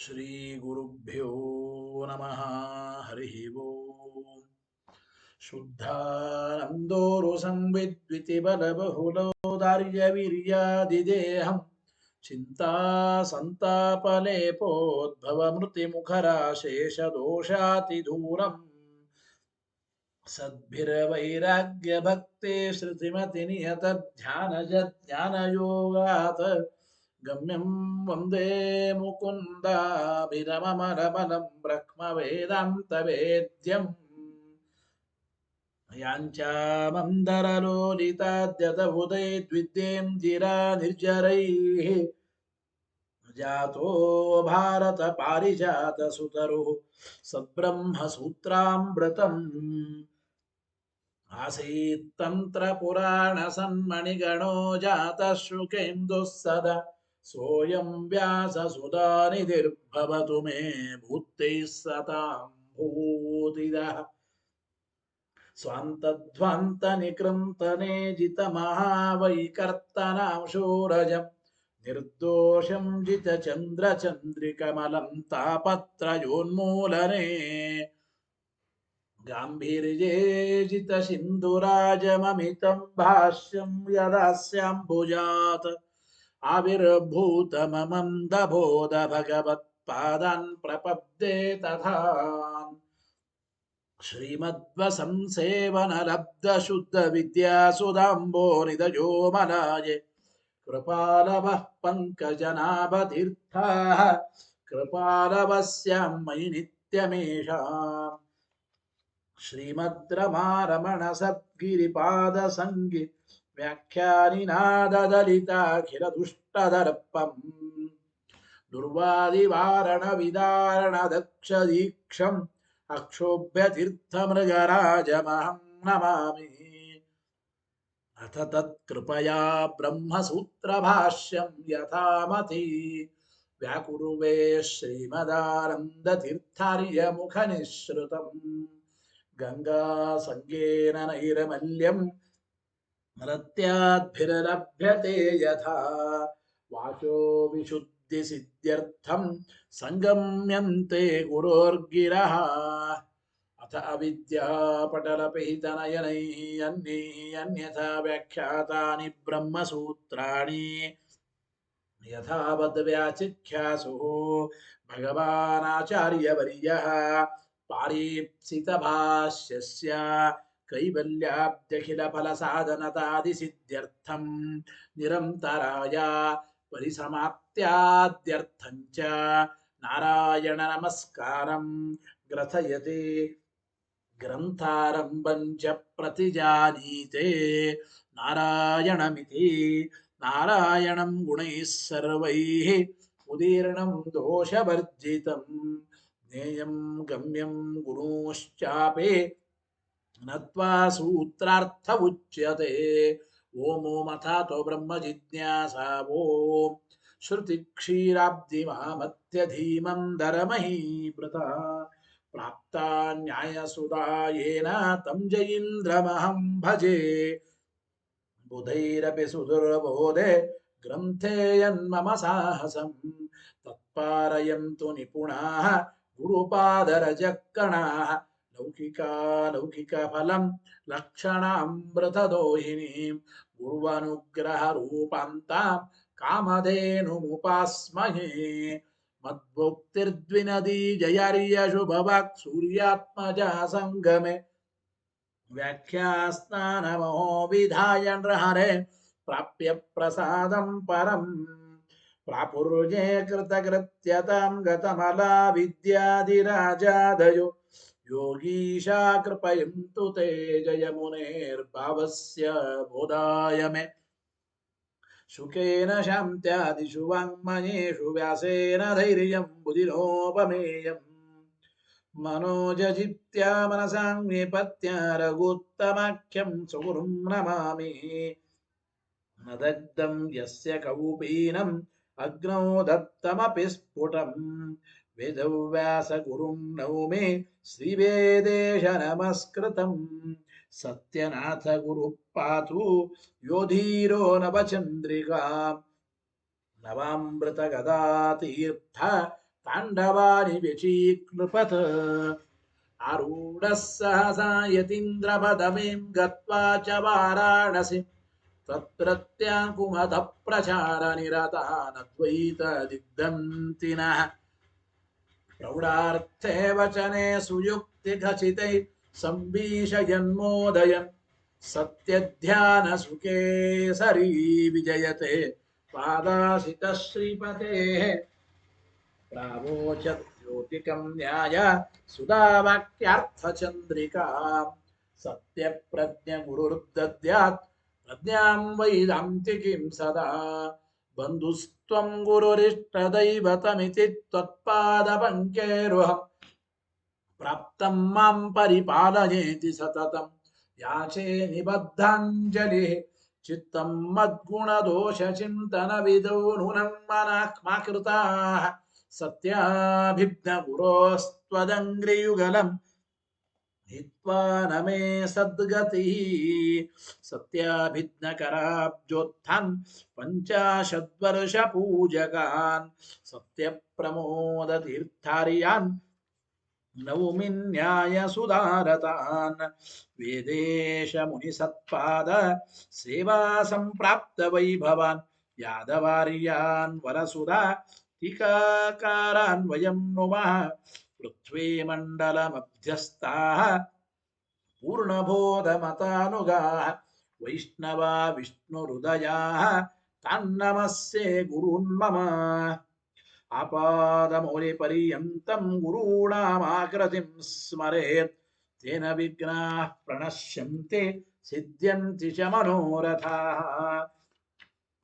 श्रीगुरुभ्यो नमः। हरिः ओम्। शुद्धानन्दोरुसंविद्वितिबलबहुलोदार्यवीर्यादिदेहम् चिन्तासन्तापलेपोद्भवमृतिमुखराशेषदोषातिदूरम् सद्भिर्वैराग्यभक्ते श्रुतिमतिनियतध्यानजज्ञानयोगात् गम्यं वन्दे मुकुन्दाभिरमरमलं ब्रह्मवेदान्तवेद्यम् याञ्चामन्दरलोलिताद्यतबुधैर्द्विद्यें जिरा निर्जरैः जातो भारतपारिजातसुतरुः सद्ब्रह्मसूत्रामृतम् आसीत्तन्त्रपुराणसन्मणिगणो जातः शुकेन्दुः सदा सोऽयं व्याससुधानिधिर्भवतु मे भूतैः सतां भूतिदः स्वान्तध्वान्तनिकृन्तनेजितमहावैकर्तनां शूरजम् निर्दोषं जितचन्द्रचन्द्रिकमलं तापत्रयोन्मूलने गाम्भीर्ये जितसिन्धुराजममितं भाष्यं यदास्याम्बुजात् आविर्भूतममन्दबोध भगवत्पादान् प्रपद्ये तथा श्रीमद्वसंसेवनलब्धशुद्धविद्यासुधाम्बो निधयो कृपालवः पङ्कजनाभतीर्थाः कृपालवस्यां मयि नित्यमेषाम् श्रीमद्रमारमण सद्गिरिपादसङ्गि व्याख्यानिनाददलिताखिलदुष्टदर्पम् दुर्वादिवारणविदारणदक्षदीक्षम् अक्षोभ्यतीर्थमृगराजमहं नमामि। अथ तत्कृपया ब्रह्मसूत्रभाष्यं यथामति व्याकुर्वे श्रीमदानन्दतीर्थार्यमुखनिःसृतम् गङ्गासङ्गेन नैर्मल्यम् नृत्याद्भिर्लभ्यते यथा वाचो विशुद्धिसिद्ध्यर्थं सङ्गम्यन्ते गुरोर्गिरः अथ अविद्यापटलपिहितनयनैः अन्यैः अन्यथा व्याख्यातानि ब्रह्मसूत्राणि यथावद्व्याचिख्यासुः भगवानाचार्यवर्यः पारीप्सितभाष्यस्य कैवल्याब्ध्यखिलफलसाधनतादिसिद्ध्यर्थं निरन्तराय परिसमाप्त्याद्यर्थं च नारायणनमस्कारं ग्रथयते ग्रन्थारम्भं च प्रतिजानीते नारायणमिति नारायणं गुणैः सर्वैः उदीर्णं दोषवर्जितं ज्ञेयं गम्यं गुणोश्चापे नत्वा सूत्रार्थ उच्यते। ओमो मथातो ब्रह्म जिज्ञासा ओम श्रुतिक्षीराब्धिमामत्यधीमं दरमहीभृता प्राप्ता न्यायसुधायेन तं जयीन्द्रमहं भजे बुधैरपि सुदुर्बोधे ग्रन्थे यन्मम साहसं तत्पारयन्तु निपुणाः गुरुपादरजक्कणाः लौकिकफलं लक्षणामृतदोहिनीं गुर्वनुग्रहरूपान्तां कामधेनुमुपास्महे मद्भुक्तिर्द्विनदी जयार्यशुभवाक् सूर्यात्मजा सङ्गमे व्याख्यास्नानमहो विधाय नृहरे प्राप्य प्रसादं परम् प्रापुर्ये कृतकृत्यतां गतमला विद्यादिराजादयो योगीशा कृपयन्तु ते जयमुनेर्भावस्य बोधाय मे शुकेन शान्त्यादिषु वाङ्मयेषु व्यासेन धैर्यं बुधिरोपमेयम् मनोजजित्या मनसां निपत्या रघुत्तमाख्यं सुगुरुं नमामि न दग्धं यस्य कौपीनम् अग्नौ दत्तमपि स्फुटम् वेदव्यासगुरुं नौमि श्रीवेदेश नमस्कृतम् सत्यनाथ गुरुः पातु योधीरो नवचन्द्रिका नवामृतगदातीर्थ ತಾಂಡವಾನಿ ವ್ಯಚೀಕೃಪತ್ ಆರೂಢಃ ಸಹಸಾ ಯತೀಂದ್ರಪದವೀಂ ಗತ್ವಾ ಚ ವಾರಾಣಸಿ ತತ್ರತ್ಯಾಂಕುಮತ ಪ್ರಚಾರ ನಿರತಾನದ್ವೈತ ದಿಗ್ಧಂತಿನಃ ಪ್ರೌಢಾರ್ಥೇ ವಚನೆ ಸುಯುಕ್ತಿ ಖಚಿತೈ ಸಂಭೀಷಯನ್ಮೋದಯನ್ ಸತ್ಯಧ್ಯಾನ ಸುಖೇಸರಿ ವಿಜಯತೆ ಪಾದಾಸಿತ ಶ್ರೀಪತೆ ಪ್ರಾವೋಚತ್ ಜ್ಯೋತಿಕಂ ನ್ಯಾಯ ಸುಧಾವಾಕ್ಯಾರ್ಥಚಂದ್ರಿಕಾ ಸತ್ಯಪ್ರಜ್ಞ ಗುರುರ್ದದ್ಯಾತ್ ಪ್ರಜ್ಞಾಂ ವೈದಾಂತಿಕೀಂ ಸದಾ ಬಂಧುಸ್ತ್ವಂ ಗುರುರಿಷ್ಟದೈವತಮಿತಿ ತ್ವತ್ಪಾದಪಂಕೇರುಹಂ ಪ್ರಾಪ್ತಂ ಮಾಂ ಪರಿಪಾಲಯೇತಿ ಸತತಂ ಯಾಚೆ ನಿಬದ್ಧಾಂಜಲಿಃ ಚಿತ್ತಂ ಮದ್ಗುಣದೋಷ ಚಿಂತನ ವಿದೋ ನೂನಂ ಮನಃ ಮಾ ಕೃತಾಃ ಸತ್ಯಾಭಿಜ್ಞ ಗುರೋಸ್ತ್ವದಂಗ್ರಿಯುಗಲಂ ಹಿತ್ವಾ ನಮೇ ಸದ್ಗತಿಃ ಸತ್ಯಾಭಿಜ್ಞಕರಾಬ್ಜೋತ್ಥಾನ್ ಪಂಚಾಶದ್ವರ್ಷ ಪೂಜಕಾನ್ ಸತ್ಯಪ್ರಮೋದ ತೀರ್ಥಾರ್ಯಾನ್ ನೌಮಿನ್ಯಾಯ ಸುಧಾರತಾನ್ ವೇದೇಶ ಮುನಿಸತ್ಪಾದ ಸೇವಾ ಸಂಪ್ರಾಪ್ತ ವೈಭವಾನ್ ಯಾದವಾರ್ಯಾನ್ ವರಸುಧಾ ಟೀಕಾಕಾರಾನ್ ವಯಂ ನುಮಃ ಪೃಥ್ವೀ ಮಂಡಲಮಧ್ಯಸ್ಥಾಃ ಪೂರ್ಣಬೋಧಮತಾನುಗಾಃ ವೈಷ್ಣವಾ ವಿಷ್ಣುಹೃದಯಾಃ ತಾನ್ನಮಸ್ಯೆ ಗುರುನ್ ಮಮ ಆಪಾದಮೌಲಿಪರ್ಯಂತಂ ಗುರುಣಾಮಾಕೃತಿಂ ಸ್ಮರೇತ್ ತೇನ ವಿಘ್ನಾಃ ಪ್ರಣಶ್ಯಂತೆ ಸಿದ್ಧ್ಯಂತಿ ಚ ಮನೋರಥಾಃ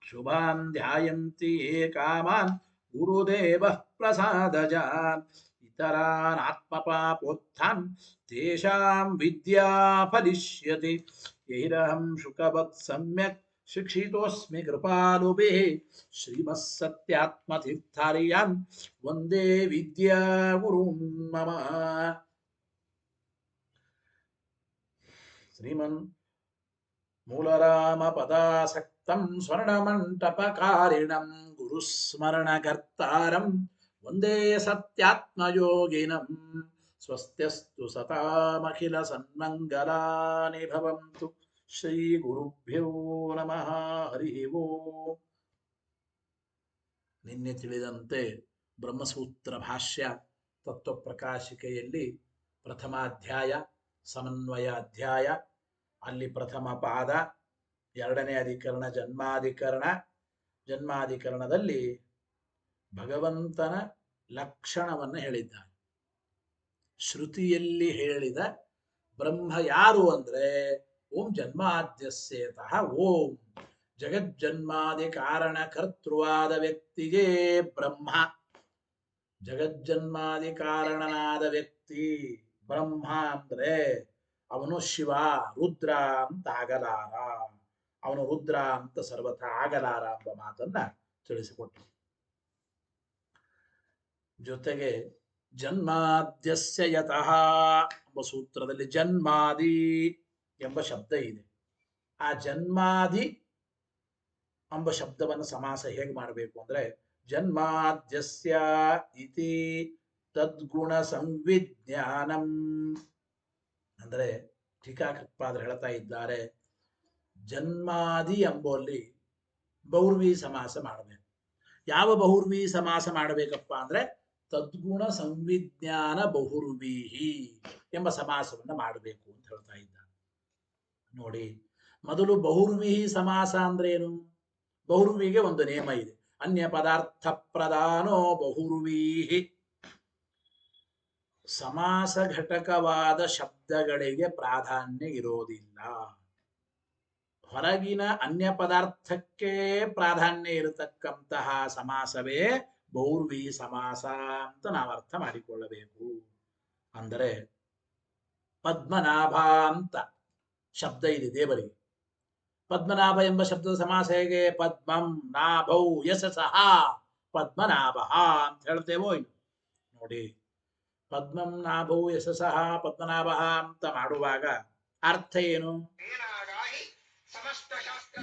ಶುಭಾನ್ ಧ್ಯಾಯಂತಿ ಯೇ ಕಾಮಾನ್ ಗುರುದೇವಃ ಪ್ರಸಾದಜಾನ್ ಇತರಾನ್ ಆತ್ಮಪಾಪೋತ್ಥಾನ್ ತೇಷಾಂ ವಿದ್ಯಾ ಫಲಿಷ್ಯತಿ ಯೈರಹಂ ಶುಕವತ್ ಸಮ್ಯಕ್ ಶಿಕ್ಷಿತೋಸ್ಮಿ ಕೃಪಾಲುಭಿಃ ಶ್ರೀಮತ್ಸತ್ಯಾತ್ಮತೀರ್ಥಾರ್ಯಾನ್ ವಂದೇ ವಿದ್ಯಾ ಗುರುನ್ ಮಮ ಶ್ರೀಮನ್ ಮೂಲರಾಮ ಪದಾಸಕ್ತಂ ಸ್ವರ್ಣಮಂಟಪಕಾರಿಣಂ ಗುರುಸ್ಮರಣಕರ್ತಾರಂ ವಂದೇ ಸತ್ಯಾತ್ಮಯೋಗಿನಂ ಸ್ವಸ್ತ್ಯಸ್ತು ಸತಾಮಖಿಲ ಸನ್ಮಂಗಲಾನಿ ಭವಂತು ಶ್ರೀ ಗುರುಭ್ಯೋ ನಮಃ ಹರಿ ಓಂ. ನಿನ್ನೆ ತಿಳಿದಂತೆ ಬ್ರಹ್ಮಸೂತ್ರ ಭಾಷ್ಯ ತತ್ವಪ್ರಕಾಶಿಕೆಯಲ್ಲಿ ಪ್ರಥಮಾಧ್ಯಾಯ ಸಮನ್ವಯ ಅಧ್ಯಾಯ, ಅಲ್ಲಿ ಪ್ರಥಮ ಪಾದ, ಎರಡನೇ ಅಧಿಕರಣ ಜನ್ಮಾಧಿಕರಣ. ಜನ್ಮಾಧಿಕರಣದಲ್ಲಿ ಭಗವಂತನ ಲಕ್ಷಣವನ್ನು ಹೇಳಿದ್ದಾನೆ. ಶ್ರುತಿಯಲ್ಲಿ ಹೇಳಿದ ಬ್ರಹ್ಮ ಯಾರು ಅಂದ್ರೆ ಓಂ ಜನ್ಮಾದ್ಯಸ್ಯೇತಃ ಓಂ, ಜಗಜ್ಜನ್ಮಾದಿ ಕಾರಣ ಕರ್ತೃವಾದ ವ್ಯಕ್ತಿಗೆ ಬ್ರಹ್ಮ. ಜಗಜ್ಜನ್ಮಾದಿ ಕಾರಣನಾದ ವ್ಯಕ್ತಿ ಬ್ರಹ್ಮ ಅಂದ್ರೆ ಅವನು ಶಿವ, ರುದ್ರ ಅಂತ ಆಗಲಾರ, ಅವನು ರುದ್ರ ಅಂತ ಸರ್ವಥಾ ಆಗಲಾರ ಎಂಬ ಮಾತನ್ನ ತಿಳಿಸಿಕೊಟ್ಟರು. ಜೊತೆಗೆ ಜನ್ಮಾದ್ಯಸ್ಯ ಯತಃ ಎಂಬ ಸೂತ್ರದಲ್ಲಿ ಜನ್ಮಾದಿ ಎಂಬ ಶಬ್ದ ಇದೆ. ಆ ಜನ್ಮಾದಿ ಎಂಬ ಶಬ್ದವನ್ನು ಸಮಾಸ ಹೇಗೆ ಮಾಡಬೇಕು ಅಂದ್ರೆ ಜನ್ಮಾದ್ಯಸ್ಯ ಇತಿ ತದ್ಗುಣ ಸಂವಿಜ್ಞಾನಂ ಅಂದ್ರೆ ಟೀಕಾಕೃತ್ಪಾದರು ಹೇಳ್ತಾ ಇದ್ದಾರೆ, ಜನ್ಮಾದಿ ಎಂಬಲ್ಲಿ ಬಹುರ್ವಿ ಸಮಾಸ ಮಾಡಬೇಕು. ಯಾವ ಬಹುರ್ವಿ ಸಮಾಸ ಮಾಡಬೇಕಪ್ಪ ಅಂದ್ರೆ ತದ್ಗುಣ ಸಂವಿಜ್ಞಾನ ಬಹುರ್ವೀಹಿ ಎಂಬ ಸಮಾಸವನ್ನ ಮಾಡಬೇಕು ಅಂತ ಹೇಳ್ತಾ ಇದ್ದಾರೆ. ನೋಡಿ, ಮೊದಲು ಬಹುರ್ವಿಹಿ ಸಮಾಸ ಅಂದ್ರೆ ಏನು? ಬಹುರ್ವಿಗೆ ಒಂದು ನಿಯಮ ಇದೆ, ಅನ್ಯ ಪದಾರ್ಥ ಪ್ರಧಾನೋ ಬಹುರ್ವೀಹಿ. ಸಮಾಸ ಘಟಕವಾದ ಶಬ್ದಗಳಿಗೆ ಪ್ರಾಧಾನ್ಯ ಇರೋದಿಲ್ಲ. ಹೊರಗಿನ ಅನ್ಯ ಪದಾರ್ಥಕ್ಕೆ ಪ್ರಾಧಾನ್ಯ ಇರತಕ್ಕಂತಹ ಸಮಾಸವೇ ಬಹುರ್ವಿ ಸಮಾಸ ಅಂತ ನಾವು ಅರ್ಥ ಮಾಡಿಕೊಳ್ಳಬೇಕು. ಅಂದರೆ ಪದ್ಮನಾಭ ಅಂತ ಶಬ್ದ ಇದೆ ದೇವರಿಗೆ. ಪದ್ಮನಾಭ ಎಂಬ ಶಬ್ದದ ಸಮಾಸ ಹೇಗೆ? ಪದ್ಮಂ ನಾಭೌ ಯಶಸಃ ಪದ್ಮನಾಭ ಅಂತ ಹೇಳ್ತೇವೋ ಇಲ್ಲ. ನೋಡಿ, ಪದ್ಮಂ ನಾಭೌ ಯಶಸಃ ಪದ್ಮನಾಭ ಅಂತ ಮಾಡುವಾಗ ಅರ್ಥ ಏನು?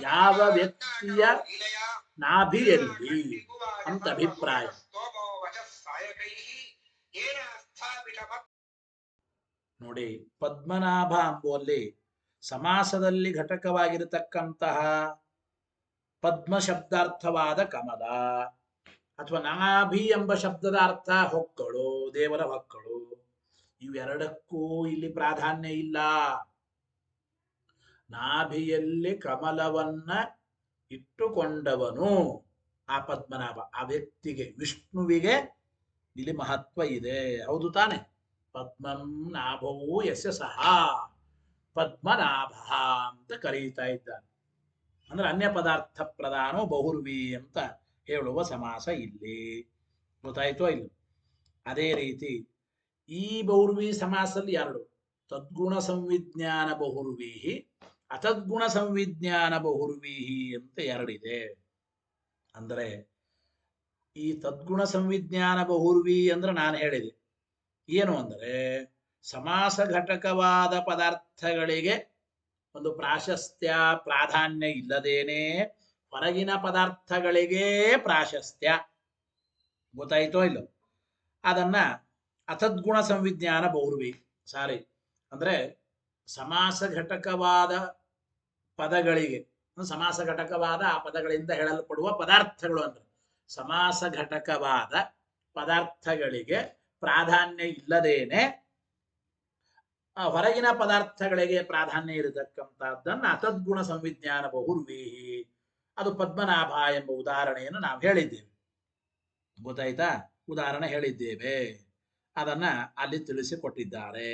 ಯಾವ ವ್ಯಕ್ತಿಯ ನಾಭಿಯಲ್ಲಿ ಅಂತ ಅಭಿಪ್ರಾಯ. ನೋಡಿ, ಪದ್ಮನಾಭ ಎಂಬುವಲ್ಲಿ ಸಮಾಸದಲ್ಲಿ ಘಟಕವಾಗಿರತಕ್ಕಂತಹ ಪದ್ಮ ಶಬ್ದಾರ್ಥವಾದ ಕಮಲ ಅಥವಾ ನಾಭಿ ಎಂಬ ಶಬ್ದದ ಅರ್ಥ ಹೊಕ್ಕಳು, ದೇವರ ಹೊಕ್ಕಳು, ಇವೆರಡಕ್ಕೂ ಇಲ್ಲಿ ಪ್ರಾಧಾನ್ಯ ಇಲ್ಲ. ನಾಭಿಯಲ್ಲಿ ಕಮಲವನ್ನ ಇಟ್ಟುಕೊಂಡವನು ಆ ಪದ್ಮನಾಭ, ಆ ವ್ಯಕ್ತಿಗೆ, ವಿಷ್ಣುವಿಗೆ ಇಲ್ಲಿ ಮಹತ್ವ ಇದೆ. ಹೌದು ತಾನೆ? ಪದ್ಮಂ ನಾಭವು ಯಸ್ಯ ಸಹ ಪದ್ಮನಾಭ ಅಂತ ಕರೀತಾ ಇದ್ದಾನೆ. ಅಂದ್ರೆ ಅನ್ಯ ಪದಾರ್ಥ ಪ್ರಧಾನೋ ಬಹುರ್ವಿ ಅಂತ ಹೇಳುವ ಸಮಾಸ ಇಲ್ಲಿ. ಗೊತ್ತಾಯ್ತೋ ಇಲ್ಲ? ಅದೇ ರೀತಿ ಈ ಬಹುರ್ವಿ ಸಮಾಸದಲ್ಲಿ ಎರಡು, ತದ್ಗುಣ ಸಂವಿಜ್ಞಾನ ಬಹುರ್ವೀಹಿ, ಅತದ್ಗುಣ ಸಂವಿಜ್ಞಾನ ಬಹುರ್ವೀಹಿ ಅಂತ ಎರಡಿದೆ. ಅಂದರೆ ಈ ತದ್ಗುಣ ಸಂವಿಜ್ಞಾನ ಬಹುರ್ವಿ ಅಂದ್ರೆ ನಾನು ಹೇಳಿದೆ ಏನು ಅಂದರೆ, ಸಮಾಸ ಘಟಕವಾದ ಪದಾರ್ಥಗಳಿಗೆ ಒಂದು ಪ್ರಾಶಸ್ತ್ಯ ಪ್ರಾಧಾನ್ಯ ಇಲ್ಲದೇನೆ ಹೊರಗಿನ ಪದಾರ್ಥಗಳಿಗೆ ಪ್ರಾಶಸ್ತ್ಯ. ಗೊತ್ತಾಯ್ತೋ ಇಲ್ಲ? ಅದನ್ನ ಅಥದ್ಗುಣ ಸಂವಿಜ್ಞಾನ ಬಹುರ್ವಿ, ಸಾರಿ ಅಂದ್ರೆ ಸಮಾಸ ಘಟಕವಾದ ಪದಗಳಿಗೆ, ಸಮಾಸ ಘಟಕವಾದ ಆ ಪದಗಳಿಂದ ಹೇಳಲ್ಪಡುವ ಪದಾರ್ಥಗಳು ಅಂದ್ರೆ ಸಮಾಸ ಘಟಕವಾದ ಪದಾರ್ಥಗಳಿಗೆ ಪ್ರಾಧಾನ್ಯ ಇಲ್ಲದೇನೆ ಹೊರಗಿನ ಪದಾರ್ಥಗಳಿಗೆ ಪ್ರಾಧಾನ್ಯ ಇರತಕ್ಕಂಥದ್ದನ್ನು ಅತದ್ಗುಣ ಸಂವಿಜ್ಞಾನ ಬಹುರ್ವೀಹಿ, ಅದು ಪದ್ಮನಾಭ ಎಂಬ ಉದಾಹರಣೆಯನ್ನು ನಾವು ಹೇಳಿದ್ದೇವೆ. ಗೊತ್ತಾಯ್ತಾ? ಉದಾಹರಣೆ ಹೇಳಿದ್ದೇವೆ, ಅದನ್ನ ಅಲ್ಲಿ ತಿಳಿಸಿಕೊಟ್ಟಿದ್ದಾರೆ.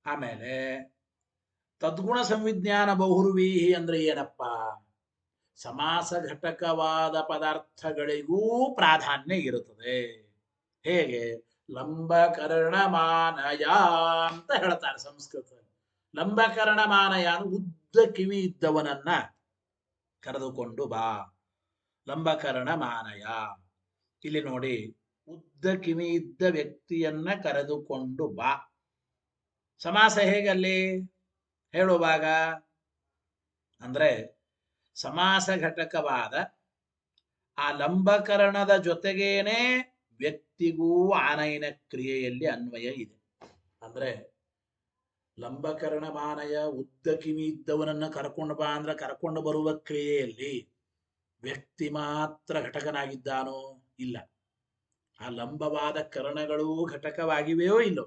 ಆಮೇಲೆ ತದ್ಗುಣ ಸಂವಿಜ್ಞಾನ ಬಹುರ್ವೀಹಿ ಅಂದ್ರೆ ಏನಪ್ಪ? ಸಮಾಸ ಘಟಕವಾದ ಪದಾರ್ಥಗಳಿಗೂ ಪ್ರಾಧಾನ್ಯ ಇರುತ್ತದೆ. ಹೇಗೆ? ಲಂಬಕರ್ಣ ಮಾನಯ ಅಂತ ಹೇಳ್ತಾರೆ ಸಂಸ್ಕೃತ. ಲಂಬಕರ್ಣ ಮಾನಯ ಉದ್ದ ಕಿವಿ ಇದ್ದವನನ್ನ ಕರೆದುಕೊಂಡು ಬಾ, ಲಂಬಕರ್ಣ ಮಾನಯ. ಇಲ್ಲಿ ನೋಡಿ, ಉದ್ದ ಕಿವಿ ಇದ್ದ ವ್ಯಕ್ತಿಯನ್ನ ಕರೆದುಕೊಂಡು ಬಾ. ಸಮಾಸ ಹೇಗಲ್ಲಿ ಹೇಳುವಾಗ ಅಂದ್ರೆ ಸಮಾಸ ಘಟಕವಾದ ಆ ಲಂಬಕರಣದ ಜೊತೆಗೇನೆ ವ್ಯಕ್ತಿಗೂ ಆನಯನ ಕ್ರಿಯೆಯಲ್ಲಿ ಅನ್ವಯ ಇದೆ. ಅಂದ್ರೆ ಲಂಬಕರ್ಣ ಮಾನಯ, ಉದ್ದ ಕಿವಿ ಇದ್ದವನನ್ನ ಕರ್ಕೊಂಡು ಬಾ ಅಂದ್ರೆ ಕರ್ಕೊಂಡು ಬರುವ ಕ್ರಿಯೆಯಲ್ಲಿ ವ್ಯಕ್ತಿ ಮಾತ್ರ ಘಟಕನಾಗಿದ್ದಾನೋ? ಇಲ್ಲ. ಆ ಲಂಬವಾದ ಕರ್ಣಗಳೂ ಘಟಕವಾಗಿವೆಯೋ ಇಲ್ಲೋ?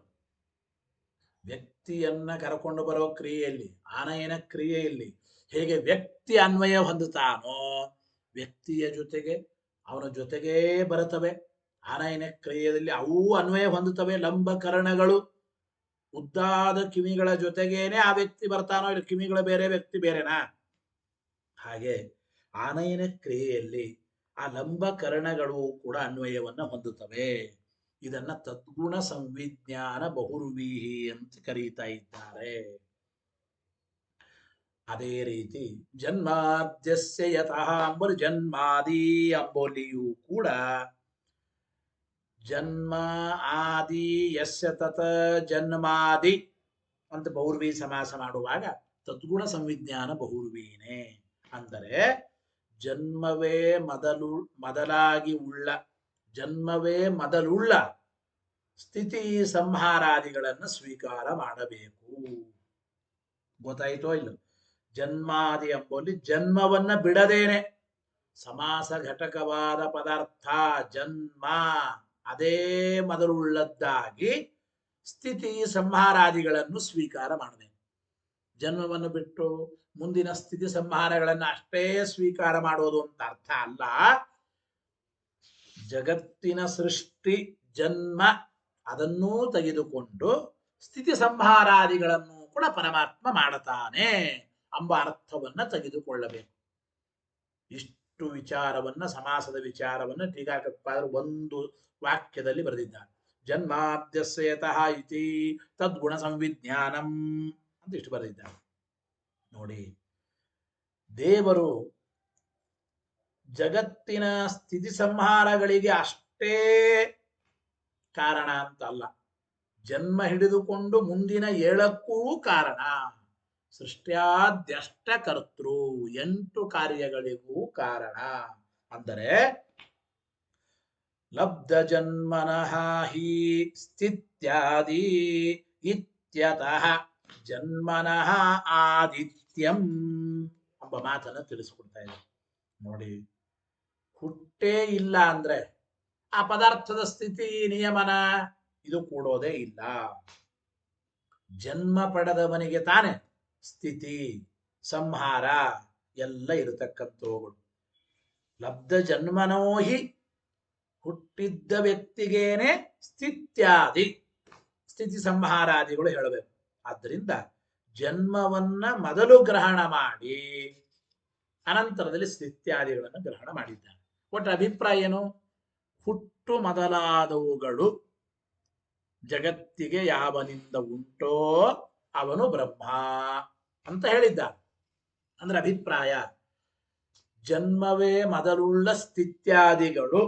ವ್ಯಕ್ತಿಯನ್ನ ಕರ್ಕೊಂಡು ಬರೋ ಕ್ರಿಯೆಯಲ್ಲಿ, ಆನಯನ ಕ್ರಿಯೆಯಲ್ಲಿ ಹೇಗೆ ವ್ಯಕ್ತಿ ಅನ್ವಯ ಹೊಂದುತ್ತಾನೋ, ವ್ಯಕ್ತಿಯ ಜೊತೆಗೆ ಅವನ ಜೊತೆಗೇ ಬರುತ್ತವೆ ಆನಯನ ಕ್ರಿಯೆಯಲ್ಲಿ, ಅವು ಅನ್ವಯ ಹೊಂದುತ್ತವೆ. ಲಂಬಕರ್ಣಗಳು ಉದ್ದಾದ ಕಿವಿಗಳ ಜೊತೆಗೇನೆ ಆ ವ್ಯಕ್ತಿ ಬರ್ತಾನೋ, ಇಲ್ಲ ಕಿವಿಗಳ ಬೇರೆ ವ್ಯಕ್ತಿ ಬೇರೆನಾ? ಹಾಗೆ ಆನಯನ ಕ್ರಿಯೆಯಲ್ಲಿ ಆ ಲಂಬಕರ್ಣಗಳು ಕೂಡ ಅನ್ವಯವನ್ನ ಹೊಂದುತ್ತವೆ. ಇದನ್ನ ತದ್ಗುಣ ಸಂವಿಜ್ಞಾನ ಬಹುರ್ವೀಹಿ ಅಂತ ಕರೀತಾ ಇದ್ದಾರೆ. ಅದೇ ರೀತಿ ಜನ್ಮಾದ್ಯಸ್ಯ ಯತಃ ಅಂಬಲು ಜನ್ಮಾದಿ ಅಂಬೋಲಿಯೂ ಕೂಡ ಜನ್ಮ ಆದಿ ಯಸ್ಯ ತತ ಜನ್ಮಾದಿ ಅಂತ ಬಹುರ್ವಿ ಸಮಾಸ ಮಾಡುವಾಗ ತದ್ಗುಣ ಸಂವಿಜ್ಞಾನ ಬಹುರ್ವೀನೇ. ಅಂದರೆ ಜನ್ಮವೇ ಮೊದಲಾಗಿ ಉಳ್ಳ, ಜನ್ಮವೇ ಮೊದಲುಳ್ಳ ಸ್ಥಿತಿ ಸಂಹಾರಾದಿಗಳನ್ನು ಸ್ವೀಕಾರ ಮಾಡಬೇಕು. ಗೊತ್ತಾಯ್ತೋ ಇಲ್ಲ? ಜನ್ಮಾದಿ ಎಂಬಲ್ಲಿ ಜನ್ಮವನ್ನ ಬಿಡದೇನೆ ಸಮಾಸ ಘಟಕವಾದ ಪದಾರ್ಥ ಜನ್ಮ ಅದೇ ಮೊದಲುಳ್ಳದ್ದಾಗಿ ಸ್ಥಿತಿ ಸಂಹಾರಾದಿಗಳನ್ನು ಸ್ವೀಕಾರ ಮಾಡಬೇಕು. ಜನ್ಮವನ್ನು ಬಿಟ್ಟು ಮುಂದಿನ ಸ್ಥಿತಿ ಸಂಹಾರಗಳನ್ನು ಅಷ್ಟೇ ಸ್ವೀಕಾರ ಮಾಡೋದು ಅಂತ ಅರ್ಥ ಅಲ್ಲ. ಜಗತ್ತಿನ ಸೃಷ್ಟಿ ಜನ್ಮ ಅದನ್ನೂ ತೆಗೆದುಕೊಂಡು ಸ್ಥಿತಿ ಸಂಹಾರಾದಿಗಳನ್ನು ಕೂಡ ಪರಮಾತ್ಮ ಮಾಡುತ್ತಾನೆ ಎಂಬ ಅರ್ಥವನ್ನ ತೆಗೆದುಕೊಳ್ಳಬೇಕು. ಇಷ್ಟು ವಿಚಾರವನ್ನ, ಸಮಾಸದ ವಿಚಾರವನ್ನ ಟೀಕಾಕೃತ್ಪಾದರು ಒಂದು ವಾಕ್ಯದಲ್ಲಿ ಬರೆದಿದ್ದಾರೆ. ಜನ್ಮಾದ್ಯಸ್ಯ ಯತಃ ಇತಿ ತದ್ಗುಣ ಸಂವಿಜ್ಞಾನಂ ಅಂತ ಇಷ್ಟು ಬರೆದಿದ್ದಾರೆ. ನೋಡಿ, ದೇವರು ಜಗತ್ತಿನ ಸ್ಥಿತಿ ಸಂಹಾರಗಳಿಗೆ ಅಷ್ಟೇ ಕಾರಣ ಅಂತ ಅಲ್ಲ, ಜನ್ಮ ಹಿಡಿದುಕೊಂಡು ಮುಂದಿನ ಏಳಕ್ಕೂ ಕಾರಣ. ಸೃಷ್ಟ್ಯಾದ್ಯಷ್ಟಕರ್ತೃ 8 ಕಾರ್ಯಗಳಿಗೂ ಕಾರಣ. ಅಂದರೆ ಲಬ್ಧ ಜನ್ಮನಃ ಹಿ ಸ್ಥಿತ್ಯಾದಿ ಇತ್ಯತಃ ಜನ್ಮನಃ ಆದಿತ್ಯಂ ಎಂಬ ಮಾತನ್ನು ತಿಳಿಸ್ಕೊಡ್ತಾ ಇದೆ. ನೋಡಿ, ಹುಟ್ಟೇ ಇಲ್ಲ ಅಂದ್ರೆ ಆ ಪದಾರ್ಥದ ಸ್ಥಿತಿ ನಿಯಮನ ಇದು ಕೂಡೋದೇ ಇಲ್ಲ. ಜನ್ಮ ಪಡೆದವನಿಗೆ ತಾನೆ ಸ್ಥಿತಿ ಸಂಹಾರ ಎಲ್ಲ ಇರತಕ್ಕಂಥವುಗಳು. ಲಬ್ಧ ಜನ್ಮನೋ ಹಿ ಹುಟ್ಟಿದ್ದ ವ್ಯಕ್ತಿಗೇನೆ ಸ್ಥಿತ್ಯಾದಿ ಸ್ಥಿತಿ ಸಂಹಾರಾದಿಗಳು ಹೇಳಬೇಕು. ಆದ್ದರಿಂದ ಜನ್ಮವನ್ನ ಮೊದಲು ಗ್ರಹಣ ಮಾಡಿ ಅನಂತರದಲ್ಲಿ ಸ್ಥಿತ್ಯಾದಿಗಳನ್ನು ಗ್ರಹಣ ಮಾಡಿದ್ದಾನೆ. ಒಟ್ಟು ಅಭಿಪ್ರಾಯ ಏನು? ಹುಟ್ಟು ಮೊದಲಾದವುಗಳು ಜಗತ್ತಿಗೆ ಯಾವನಿಂದ ಉಂಟೋ ಅವನು ಬ್ರಹ್ಮ ಅಂತ ಹೇಳಿದ್ದಾರೆ. ಅಂದ್ರೆ ಅಭಿಪ್ರಾಯ ಜನ್ಮವೇ ಮೊದಲುಳ್ಳ ಸ್ಥಿತ್ಯಾದಿಗಳು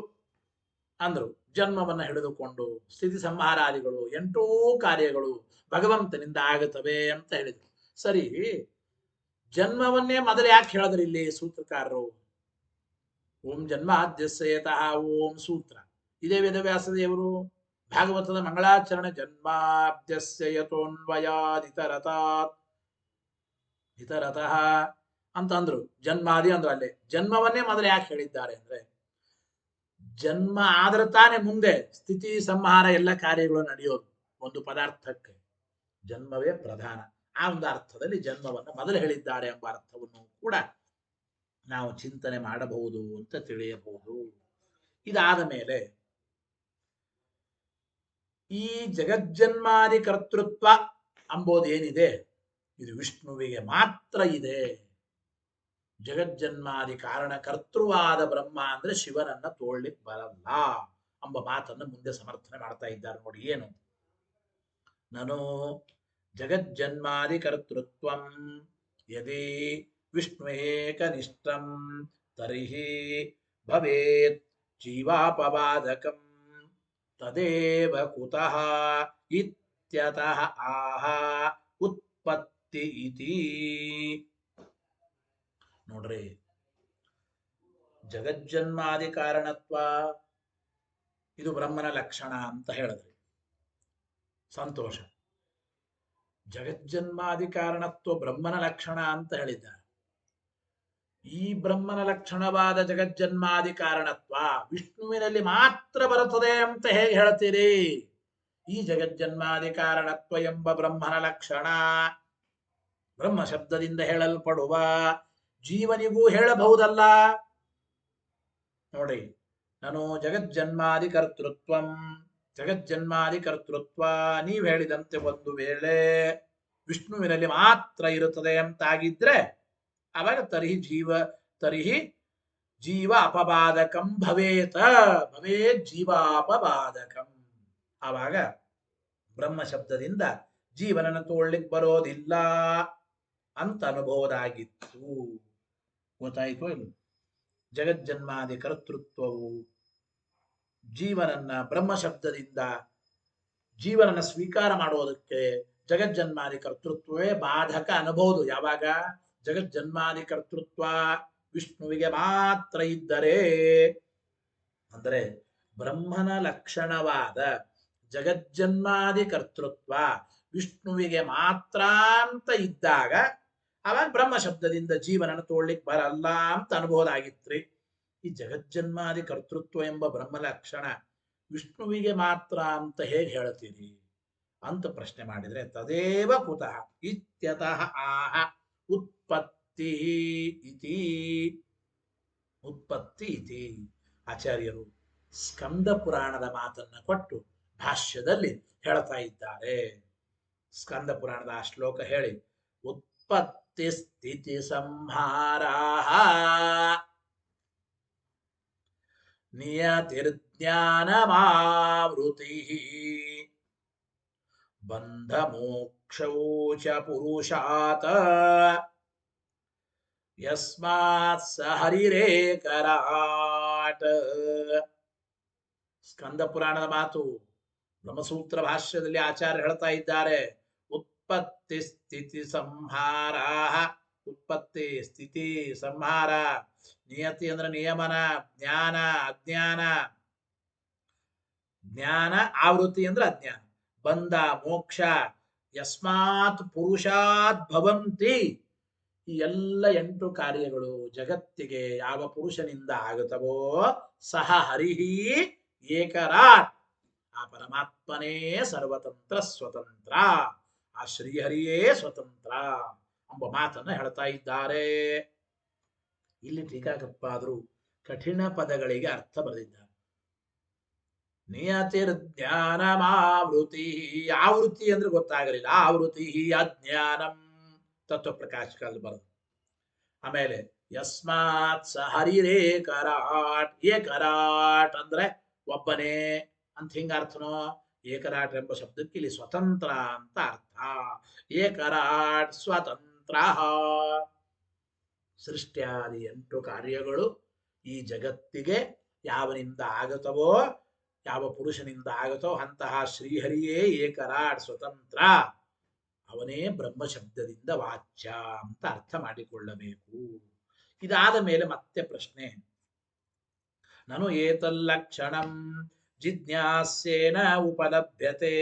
ಅಂದ್ರು. ಜನ್ಮವನ್ನು ಹಿಡಿದುಕೊಂಡು ಸ್ಥಿತಿ ಸಂಹಾರಾದಿಗಳು 8 ಕಾರ್ಯಗಳು ಭಗವಂತನಿಂದ ಆಗುತ್ತವೆ ಅಂತ ಹೇಳಿದ್ರು. ಸರಿ, ಜನ್ಮವನ್ನೇ ಮೊದಲು ಯಾಕೆ ಹೇಳಿದ್ರು ಇಲ್ಲಿ ಸೂತ್ರಕಾರರು? ಓಂ ಜನ್ಮಾದ್ಯಸ್ಯತಃ ಓಂ ಸೂತ್ರ. ಇದೇ ವೇದವ್ಯಾಸ ದೇವರು ಭಾಗವತದ ಮಂಗಳಾಚರಣೆ ಜನ್ಮಾದ್ಯಸ್ಯ ಯತೋನ್ವಯಾದಿತರತಾತ್ ಇತರತಃ ಅಂತ ಅಂದ್ರು. ಜನ್ಮಾದಿ ಅಂದ್ರು. ಅಲ್ಲೇ ಜನ್ಮವನ್ನೇ ಮೊದಲು ಯಾಕೆ ಹೇಳಿದ್ದಾರೆ ಅಂದ್ರೆ, ಜನ್ಮ ಆದ್ರೆ ತಾನೇ ಮುಂದೆ ಸ್ಥಿತಿ ಸಂಹಾರ ಎಲ್ಲ ಕಾರ್ಯಗಳು ನಡೆಯೋದು. ಒಂದು ಪದಾರ್ಥಕ್ಕೆ ಜನ್ಮವೇ ಪ್ರಧಾನ. ಆ ಒಂದು ಅರ್ಥದಲ್ಲಿ ಜನ್ಮವನ್ನು ಮೊದಲು ಹೇಳಿದ್ದಾರೆ ಎಂಬ ಅರ್ಥವನ್ನು ಕೂಡ ನಾವು ಚಿಂತನೆ ಮಾಡಬಹುದು ಅಂತ ತಿಳಿಯಬಹುದು. ಇದಾದ ಮೇಲೆ ಈ ಜಗಜ್ಜನ್ಮಾದಿ ಕರ್ತೃತ್ವ ಅಂಬೋದೇನಿದೆ ಇದು ವಿಷ್ಣುವಿಗೆ ಮಾತ್ರ ಇದೆ. ಜಗಜ್ಜನ್ಮಾದಿ ಕಾರಣ ಕರ್ತೃವಾದ ಬ್ರಹ್ಮ ಅಂದ್ರೆ ಶಿವನನ್ನ ತೋಳ್ಲಿಕ್ಕೆ ಬರಲ್ಲ ಎಂಬ ಮಾತನ್ನು ಮುಂದೆ ಸಮರ್ಥನೆ ಮಾಡ್ತಾ ಇದ್ದಾರೆ. ನೋಡಿ ಏನು, ನನು ಜಗಜ್ಜನ್ಮಾದಿ ಕರ್ತೃತ್ವಂ ಯದಿ ವಿಷ್ಣುಕನಿಷ್ಠಂ ತರ್ಹಿ ಭವೇತ್ ಜೀವಾಪವಾದಕಂ ತದೇವ ಕುತಃ ಇತ್ಯತಃ ಆಹ ಉತ್ಪತ್ತಿ ಇತಿ. ನೋಡ್ರಿ, ಜಗಜ್ಜನ್ಮಾದಿ ಕಾರಣತ್ವ ಇದು ಬ್ರಹ್ಮನ ಲಕ್ಷಣ ಅಂತ ಹೇಳಿದ್ರಿ. ಸಂತೋಷ. ಜಗಜ್ಜನ್ಮಾದಿ ಕಾರಣತ್ವ ಬ್ರಹ್ಮನ ಲಕ್ಷಣ ಅಂತ ಹೇಳಿದ್ದಾರೆ. ಈ ಬ್ರಹ್ಮನ ಲಕ್ಷಣವಾದ ಜಗಜ್ಜನ್ಮಾದಿ ಕಾರಣತ್ವ ವಿಷ್ಣುವಿನಲ್ಲಿ ಮಾತ್ರ ಬರುತ್ತದೆ ಅಂತ ಹೇಗೆ ಹೇಳ್ತೀರಿ? ಈ ಜಗಜ್ಜನ್ಮಾದಿ ಕಾರಣತ್ವ ಎಂಬ ಬ್ರಹ್ಮನ ಲಕ್ಷಣ ಬ್ರಹ್ಮ ಶಬ್ದದಿಂದ ಹೇಳಲ್ಪಡುವ ಜೀವನಿಗೂ ಹೇಳಬಹುದಲ್ಲ. ನೋಡಿ, ನಾನು ಜಗಜ್ಜನ್ಮಾದಿ ಕರ್ತೃತ್ವಂ, ಜಗಜ್ಜನ್ಮಾದಿ ಕರ್ತೃತ್ವ ನೀವು ಹೇಳಿದಂತೆ ಒಂದು ವೇಳೆ ವಿಷ್ಣುವಿನಲ್ಲಿ ಮಾತ್ರ ಇರುತ್ತದೆ ಅಂತಾಗಿದ್ರೆ ಅವಾಗ ತರ್ಹಿ ಜೀವ ಅಪವಾದಕಂ ಭವೇತ ಭವೇತ್ ಜೀವಾಪವಾದಕಂ. ಆವಾಗ ಬ್ರಹ್ಮ ಶಬ್ದದಿಂದ ಜೀವನನ ತೋಳ್ಲಿಕ್ಕೆ ಬರೋದಿಲ್ಲ ಅಂತ ಅನುಭವದಾಗಿತ್ತು. ಗೊತ್ತಾಯಿತು ಇಲ್ಲ? ಜಗಜ್ಜನ್ಮಾದಿ ಕರ್ತೃತ್ವವು ಜೀವನನ್ನ ಬ್ರಹ್ಮ ಶಬ್ದದಿಂದ ಜೀವನನ ಸ್ವೀಕಾರ ಮಾಡೋದಕ್ಕೆ ಜಗಜ್ಜನ್ಮಾದಿ ಕರ್ತೃತ್ವವೇ ಬಾಧಕ ಅನುಭವದು. ಯಾವಾಗ ಜಗಜ್ಜನ್ಮಾದಿ ಕರ್ತೃತ್ವ ವಿಷ್ಣುವಿಗೆ ಮಾತ್ರ ಇದ್ದರೆ, ಅಂದರೆ ಬ್ರಹ್ಮನ ಲಕ್ಷಣವಾದ ಜಗಜ್ಜನ್ಮಾದಿ ಕರ್ತೃತ್ವ ವಿಷ್ಣುವಿಗೆ ಮಾತ್ರ ಅಂತ ಇದ್ದಾಗ ಅವಾಗ ಬ್ರಹ್ಮ ಶಬ್ದದಿಂದ ಜೀವನನ ತೋಳ್ಲಿಕ್ಕೆ ಬರಲ್ಲ ಅಂತ ಅನುಭವದಾಗಿತ್ರಿ. ಈ ಜಗಜ್ಜನ್ಮಾದಿ ಕರ್ತೃತ್ವ ಎಂಬ ಬ್ರಹ್ಮ ಲಕ್ಷಣ ವಿಷ್ಣುವಿಗೆ ಮಾತ್ರ ಅಂತ ಹೇಗೆ ಹೇಳ್ತೀರಿ ಅಂತ ಪ್ರಶ್ನೆ ಮಾಡಿದ್ರೆ, ತದೇವ ಕುತಃ ಇತ್ಯತಃ ಆಹ ಉತ್ಪತ್ತಿ ಇತಿ. ಉತ್ಪತ್ತಿ ಇತಿ ಆಚಾರ್ಯರು ಸ್ಕಂದ ಪುರಾಣದ ಮಾತನ್ನ ಕೊಟ್ಟು ಭಾಷ್ಯದಲ್ಲಿ ಹೇಳ್ತಾ ಇದ್ದಾರೆ. ಸ್ಕಂದ ಪುರಾಣದ ಆ ಶ್ಲೋಕ ಹೇಳಿ, ಉತ್ಪತ್ತಿ ಸ್ಥಿತಿ ಸಂಹಾರಾಹ ನಿಯತಿರ್ಜ್ಞಾನಮಾವೃತಿ ಬಂಧ ಮೋಕ್ಷೌ ಚ ಪುರುಷಾತ್ ಯಸ್ಮಾತ್ ಸ ಹರಿರೇಕರಾಟ್. ಸ್ಕಂದ ಪುರಾಣದ ಮಾತು ಬ್ರಹ್ಮಸೂತ್ರ ಭಾಷ್ಯದಲ್ಲಿ ಆಚಾರ್ಯ ಹೇಳ್ತಾ ಇದ್ದಾರೆ. ಉತ್ಪತ್ತಿ ಸ್ಥಿತಿ ಸಂಹಾರಾಹ. ಉತ್ಪತ್ತಿ ಸ್ಥಿತಿ ಸಂಹಾರ. ನಿಯತಿ ಅಂದ್ರೆ ನಿಯಮನ, ಜ್ಞಾನ ಅಜ್ಞಾನ, ಜ್ಞಾನ ಆವೃತ್ತಿ ಅಂದ್ರೆ ಅಜ್ಞಾನ, ಬಂಧ ಮೋಕ್ಷ. ಯಸ್ಮಾತ್ ಪುರುಷಾತ್ ಭವಂತಿ. ಈ ಎಲ್ಲ 8 ಕಾರ್ಯಗಳು ಜಗತ್ತಿಗೆ ಯಾವ ಪುರುಷನಿಂದ ಆಗುತ್ತವೋ ಸಹ ಹರಿಹಿ ಏಕರಾಟ್. ಆ ಪರಮಾತ್ಮನೇ ಸರ್ವತಂತ್ರ ಸ್ವತಂತ್ರ, ಆ ಶ್ರೀಹರಿಯೇ ಸ್ವತಂತ್ರ ಎಂಬ ಮಾತನ್ನ ಹೇಳ್ತಾ ಇದ್ದಾರೆ. ಇಲ್ಲಿ ಟೀಕಾಕೃತ್ಪಾದರು ಕಠಿಣ ಪದಗಳಿಗೆ ಅರ್ಥ ಬರೆದಿದ್ದಾರೆ. ನಿಯತಿರ್ಜ್ಞಾನಮಾವೃತಿ. ಆವೃತ್ತಿ ಅಂದ್ರೆ ಗೊತ್ತಾಗಲಿಲ್ಲ. ಆವೃತ್ತಿ ಅಜ್ಞಾನಂ ತತ್ವಪ್ರಕಾಶಕಲ್ಲಿ ಬರೋದು. ಆಮೇಲೆ ಯಸ್ಮಾತ್ ಸ ಹರಿರೇಕರಾಟ್. ಏಕರಾಟ್ ಅಂದ್ರೆ ಒಬ್ಬನೇ ಅಂತ ಹಿಂಗ ಅರ್ಥನೋ. ಏಕರಾಟ್ ಎಂಬ ಶಬ್ದಕ್ಕೆ ಇಲ್ಲಿ ಸ್ವತಂತ್ರ ಅಂತ ಅರ್ಥ. ಏಕರಾಟ್ ಸ್ವತಂತ್ರ. ಸೃಷ್ಟಿಯಾದಿ 8 ಕಾರ್ಯಗಳು ಈ ಜಗತ್ತಿಗೆ ಯಾವನಿಂದ ಆಗತವೋ, ಯಾವ ಪುರುಷನಿಂದ ಆಗತೋ ಅಂತಹ ಶ್ರೀಹರಿಯೇ ಏಕರಾಟ್ ಸ್ವತಂತ್ರ. ಅವನೇ ಬ್ರಹ್ಮ ಶಬ್ದದಿಂದ ವಾಚ್ಯ ಅಂತ ಅರ್ಥ ಮಾಡಿಕೊಳ್ಳಬೇಕು. ಇದಾದ ಮೇಲೆ ಮತ್ತೆ ಪ್ರಶ್ನೆ. ನನು ಏತಲ್ಲಕ್ಷಣಂ ಜಿಜ್ಞಾಸ್ಯೇನ ಉಪಲಭ್ಯತೆ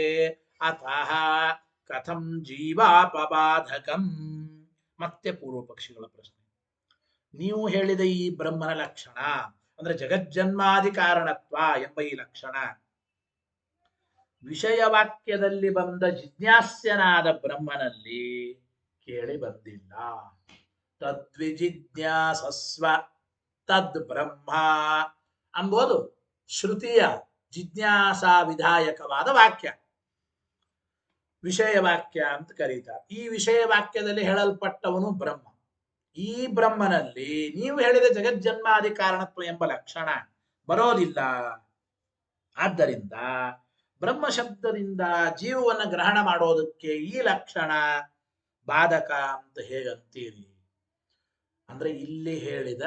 ಅತಃ ಕಥಂ ಜೀವಾಪಬಾಧಕಂ. ಮತ್ತೆ ಪೂರ್ವ ಪಕ್ಷಿಗಳ ಪ್ರಶ್ನೆ. ನೀವು ಹೇಳಿದ ಈ ಬ್ರಹ್ಮನ ಲಕ್ಷಣ ಅಂದ್ರೆ ಜಗಜ್ಜನ್ಮಾದಿ ಕಾರಣತ್ವ ಎಂಬ ಈ ಲಕ್ಷಣ ವಿಷಯವಾಕ್ಯದಲ್ಲಿ ಬಂದ ಜಿಜ್ಞಾಸ್ಯನಾದ ಬ್ರಹ್ಮನಲ್ಲಿ ಕೇಳಿ ಬಂದಿಲ್ಲ. ತದ್ವಿಜಿಜ್ಞಾಸಸ್ವ ತದ್ ಬ್ರಹ್ಮ ಅಂಬೋದು ಶ್ರುತಿಯ ಜಿಜ್ಞಾಸಾ ವಿಧಾಯಕವಾದ ವಾಕ್ಯ, ವಿಷಯ ವಾಕ್ಯ ಅಂತ ಕರೀತಾರೆ. ಈ ವಿಷಯ ವಾಕ್ಯದಲ್ಲಿ ಹೇಳಲ್ಪಟ್ಟವನು ಬ್ರಹ್ಮ. ಈ ಬ್ರಹ್ಮನಲ್ಲಿ ನೀವು ಹೇಳಿದ ಜಗಜ್ಜನ್ಮಾದಿ ಕಾರಣತ್ವ ಎಂಬ ಲಕ್ಷಣ ಬರೋದಿಲ್ಲ. ಆದ್ದರಿಂದ ಬ್ರಹ್ಮ ಶಬ್ದದಿಂದ ಜೀವವನ್ನು ಗ್ರಹಣ ಮಾಡೋದಕ್ಕೆ ಈ ಲಕ್ಷಣ ಬಾಧಕ ಅಂತ ಹೇಗಂತೀರಿ? ಅಂದ್ರೆ ಇಲ್ಲಿ ಹೇಳಿದ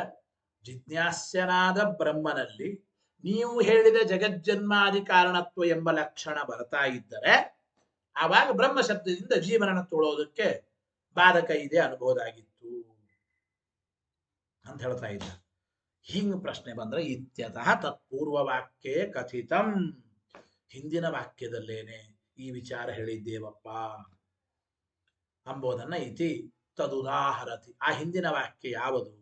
ಜಿಜ್ಞಾಸ್ಯನಾದ ಬ್ರಹ್ಮನಲ್ಲಿ ನೀವು ಹೇಳಿದ ಜಗಜ್ಜನ್ಮಾದಿ ಕಾರಣತ್ವ ಎಂಬ ಲಕ್ಷಣ ಬರ್ತಾ ಇದ್ದರೆ ಆವಾಗ ಬ್ರಹ್ಮ ಶಬ್ದದಿಂದ ಜೀವನನ ತೊಳೋದಕ್ಕೆ ಬಾಧಕ ಇದೆ ಅನ್ಬೋದಾಗಿತ್ತು ಅಂತ ಹೇಳ್ತಾ ಇದ್ದ. ಹಿಂಗ್ ಪ್ರಶ್ನೆ ಬಂದ್ರೆ ಇತ್ಯತಃ ತತ್ಪೂರ್ವ ವಾಕ್ಯೇ ಕಥಿತಂ. ಹಿಂದಿನ ವಾಕ್ಯದಲ್ಲೇನೆ ಈ ವಿಚಾರ ಹೇಳಿದ್ದೇವಪ್ಪ ಅಂಬೋದನ್ನ ಇತಿ ತದುದಾಹರತಿ. ಆ ಹಿಂದಿನ ವಾಕ್ಯ ಯಾವುದು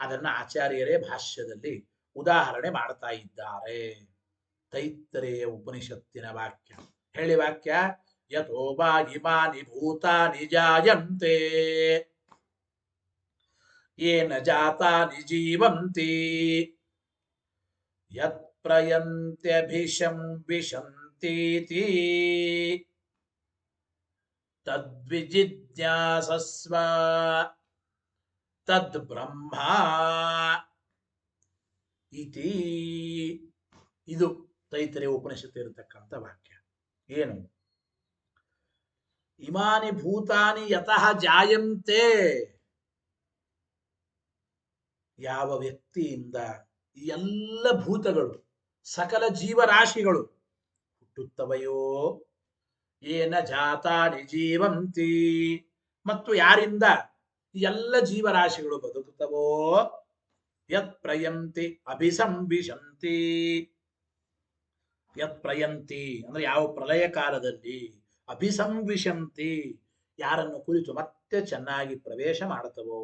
ಅದನ್ನ ಆಚಾರ್ಯರೇ ಭಾಷ್ಯದಲ್ಲಿ ಉದಾಹರಣೆ ಮಾಡ್ತಾ ಇದ್ದಾರೆ. ತೈತ್ತರೇಯ ಉಪನಿಷತ್ತಿನ ವಾಕ್ಯ ಹೇಳಿ. ವಾಕ್ಯ ಯಥೋ ಇಮಾನಿ ಭೂತಾನಿ ಜಾಯಂತೆ ಯೇನ ಜಾತಾನಿ ಜೀವಂತಿ ಯತ್ ಪ್ರಯಂತ್ಯಭಿಶಂವಿಶಂತೀತಿ ತದ್ವಿಜಿಜ್ಞಾಸಸ್ವ ತದ್ ಬ್ರಹ್ಮ ಇತಿ. ಇದು ತೈತ್ತರೇಯ ಉಪನಿಷತ್ತು ಇರತಕ್ಕಂಥ ವಾಕ್ಯ. ಏನು? ಇಮಾನಿ ಭೂತಾನಿ ಯತಃ ಜಾಯಂತೆ. ಯಾವ ವ್ಯಕ್ತಿಯಿಂದ ಈ ಎಲ್ಲ ಭೂತಗಳು ಸಕಲ ಜೀವರಾಶಿಗಳು ಹುಟ್ಟುತ್ತವೆಯೋ, ಏನ ಜಾತಾನಿ ಜೀವಂತಿ, ಮತ್ತು ಯಾರಿಂದ ಈ ಎಲ್ಲ ಜೀವರಾಶಿಗಳು ಬದುಕುತ್ತವೋ, ಯತ್ ಪ್ರಯಂತಿ ಅಭಿಸಂವಿಶಂತಿ. ಯತ್ ಪ್ರಯಂತಿ ಅಂದ್ರೆ ಯಾವ ಪ್ರಳಯ ಕಾಲದಲ್ಲಿ, ಅಭಿಸಂವಿಶಂತಿ ಯಾರನ್ನು ಕುರಿತು ಮತ್ತೆ ಚೆನ್ನಾಗಿ ಪ್ರವೇಶ ಮಾಡುತ್ತವೋ,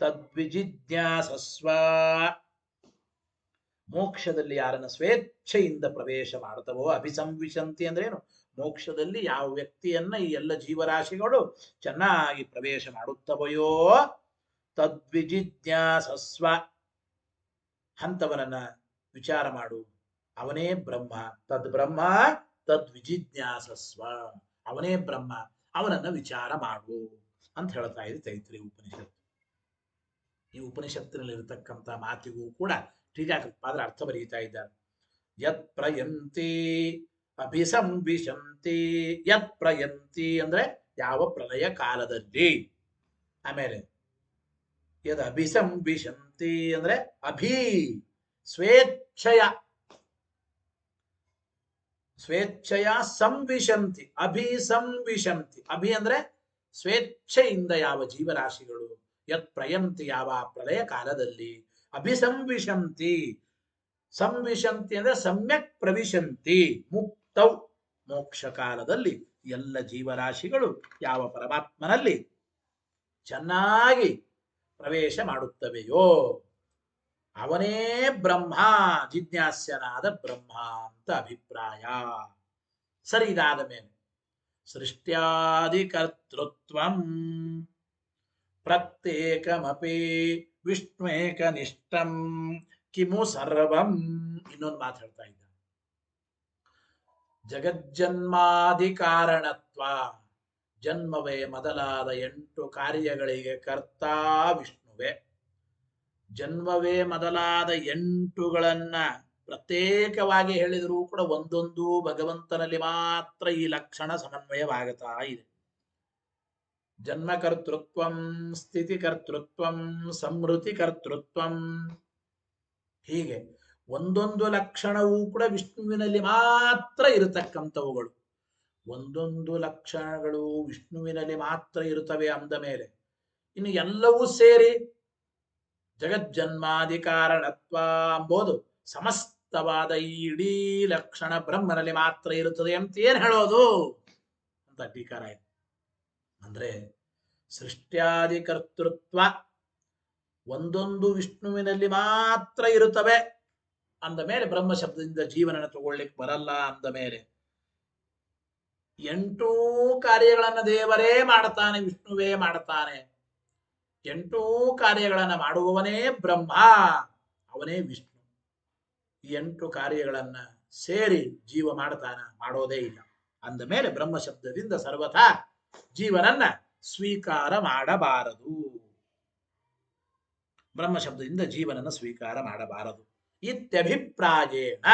ತದ್ವಿಜಿಜ್ಞಾಸಸ್ವ ಮೋಕ್ಷದಲ್ಲಿ ಯಾರನ್ನು ಸ್ವೇಚ್ಛೆಯಿಂದ ಪ್ರವೇಶ ಮಾಡುತ್ತವೋ. ಅಭಿಸಂವಿಶಂತಿ ಅಂದ್ರೆ ಏನು? ಮೋಕ್ಷದಲ್ಲಿ ಯಾವ ವ್ಯಕ್ತಿಯನ್ನ ಈ ಎಲ್ಲ ಜೀವರಾಶಿಗಳು ಚೆನ್ನಾಗಿ ಪ್ರವೇಶ ಮಾಡುತ್ತವೆಯೋ, ತದ್ವಿಜಿಜ್ಞಾಸಸ್ವ ಅಂತವನನ್ನ ವಿಚಾರ ಮಾಡು, ಅವನೇ ಬ್ರಹ್ಮ. ತದ್ ಬ್ರಹ್ಮ ತದ್ವಿಜಿಜ್ಞಾಸಸ್ವ, ಅವನೇ ಬ್ರಹ್ಮ, ಅವನನ್ನ ವಿಚಾರ ಮಾಡು ಅಂತ ಹೇಳ್ತಾ ಇದೆ ತೈತ್ರೇಯ ಉಪನಿಷತ್ತು. ಈ ಉಪನಿಷತ್ತಿನಲ್ಲಿ ಇರತಕ್ಕಂಥ ಮಾತಿಗೂ ಕೂಡ ಟೀಕಾಕೃತ್ಪಾದರು ಅರ್ಥ ಬರೀತಾ ಇದ್ದಾರೆ. ಯತ್ ಪ್ರಯಂತಿ ಅಭಿಸಂವಿಶಂತಿ. ಯತ್ ಪ್ರಯಂತಿ ಅಂದ್ರೆ ಯಾವ ಪ್ರಳಯ ಕಾಲದಲ್ಲಿ. ಆಮೇಲೆ ಯದ್ ಅಭಿಸಂವಿಶಂತಿ ಅಂದ್ರೆ ಅಭಿ ಸ್ವೇಚ್ಛಯ ಸ್ವೇಚ್ಛೆಯ ಸಂವಿಶಂತಿ ಅಭಿಸಂವಿಶಂತಿ. ಅಭಿ ಅಂದ್ರೆ ಸ್ವೇಚ್ಛೆಯಿಂದ ಯಾವ ಜೀವರಾಶಿಗಳು ಯತ್ ಪ್ರಯಂತಿ ಯಾವ ಪ್ರಳಯ ಕಾಲದಲ್ಲಿ ಅಭಿಸಂವಿಶಂತಿ. ಸಂವಿಶಂತಿ ಅಂದ್ರೆ ಸಮ್ಯಕ್ ಪ್ರವಿಶಂತಿ ಮುಕ್ತೌ. ಮೋಕ್ಷ ಕಾಲದಲ್ಲಿ ಎಲ್ಲ ಜೀವರಾಶಿಗಳು ಯಾವ ಪರಮಾತ್ಮನಲ್ಲಿ ಚೆನ್ನಾಗಿ ಪ್ರವೇಶ ಮಾಡುತ್ತವೆಯೋ ಅವನೇ ಬ್ರಹ್ಮ, ಜಿಜ್ಞಾಸ್ಯನಾದ ಬ್ರಹ್ಮ ಅಂತ ಅಭಿಪ್ರಾಯ. ಸರಿ, ಇದಾದ ಮೇಲೆ ಸೃಷ್ಟ್ಯಾದಿಕರ್ತೃತ್ವಂ ಪ್ರತ್ಯೇಕಮಪಿ ವಿಷ್ಣುಕನಿಷ್ಠಂ ಕಿಮು ಸರ್ವಂ. ಇನ್ನೊಂದು ಮಾತು ಹೇಳ್ತಾ ಇದ್ದ. ಜಗಜ್ಜನ್ಮಾದಿ ಕಾರಣತ್ವ, ಜನ್ಮವೇ ಮೊದಲಾದ 8 ಕಾರ್ಯಗಳಿಗೆ ಕರ್ತ ವಿಷ್ಣುವೇ. ಜನ್ಮವೇ ಮೊದಲಾದ 8ಗಳನ್ನ ಪ್ರತ್ಯೇಕವಾಗಿ ಹೇಳಿದರೂ ಕೂಡ ಒಂದೊಂದು ಭಗವಂತನಲ್ಲಿ ಮಾತ್ರ ಈ ಲಕ್ಷಣ ಸಮನ್ವಯವಾಗುತ್ತಾ ಇದೆ. ಜನ್ಮಕರ್ತೃತ್ವಂ, ಸ್ಥಿತಿಕರ್ತೃತ್ವಂ, ಸಂಹೃತಿಕರ್ತೃತ್ವಂ, ಹೀಗೆ ಒಂದೊಂದು ಲಕ್ಷಣವೂ ಕೂಡ ವಿಷ್ಣುವಿನಲ್ಲಿ ಮಾತ್ರ ಇರತಕ್ಕಂಥವುಗಳು. ಒಂದೊಂದು ಲಕ್ಷಣಗಳು ವಿಷ್ಣುವಿನಲ್ಲಿ ಮಾತ್ರ ಇರುತ್ತವೆ ಅಂದ ಮೇಲೆ ಇನ್ನು ಎಲ್ಲವೂ ಸೇರಿ ಜಗಜ್ಜನ್ಮಾದಿ ಕಾರಣತ್ವ ಎಂಬುದು ಸಮಸ್ತವಾದ ಈ ಇಡೀ ಲಕ್ಷಣ ಬ್ರಹ್ಮನಲ್ಲಿ ಮಾತ್ರ ಇರುತ್ತದೆ ಅಂತ ಏನ್ ಹೇಳೋದು ಅಂತ ಟೀಕಾರ ಇದೆ. ಅಂದ್ರೆ ಸೃಷ್ಟ್ಯಾದಿ ಕರ್ತೃತ್ವ ಒಂದೊಂದು ವಿಷ್ಣುವಿನಲ್ಲಿ ಮಾತ್ರ ಇರುತ್ತವೆ ಅಂದ ಮೇಲೆ ಬ್ರಹ್ಮ ಶಬ್ದದಿಂದ ಜೀವನನ ತಗೊಳ್ಳಿಕ್ಕೆ ಬರಲ್ಲ ಅಂದ ಮೇಲೆ 8 ಕಾರ್ಯಗಳನ್ನು ದೇವರೇ ಮಾಡ್ತಾನೆ, ವಿಷ್ಣುವೇ ಮಾಡ್ತಾನೆ. 8 ಕಾರ್ಯಗಳನ್ನು ಮಾಡುವವನೇ ಬ್ರಹ್ಮ, ಅವನೇ ವಿಷ್ಣು. ಈ 8 ಕಾರ್ಯಗಳನ್ನ ಸೇರಿ ಜೀವ ಮಾಡ್ತಾನ, ಮಾಡೋದೇ ಇಲ್ಲ ಅಂದ ಮೇಲೆ ಬ್ರಹ್ಮ ಶಬ್ದದಿಂದ ಸರ್ವಥಾ ಜೀವನನ್ನ ಸ್ವೀಕಾರ ಮಾಡಬಾರದು. ಬ್ರಹ್ಮ ಶಬ್ದದಿಂದ ಜೀವನನ ಸ್ವೀಕಾರ ಮಾಡಬಾರದು. ಇತ್ಯಭಿಪ್ರಾಯೇಣ,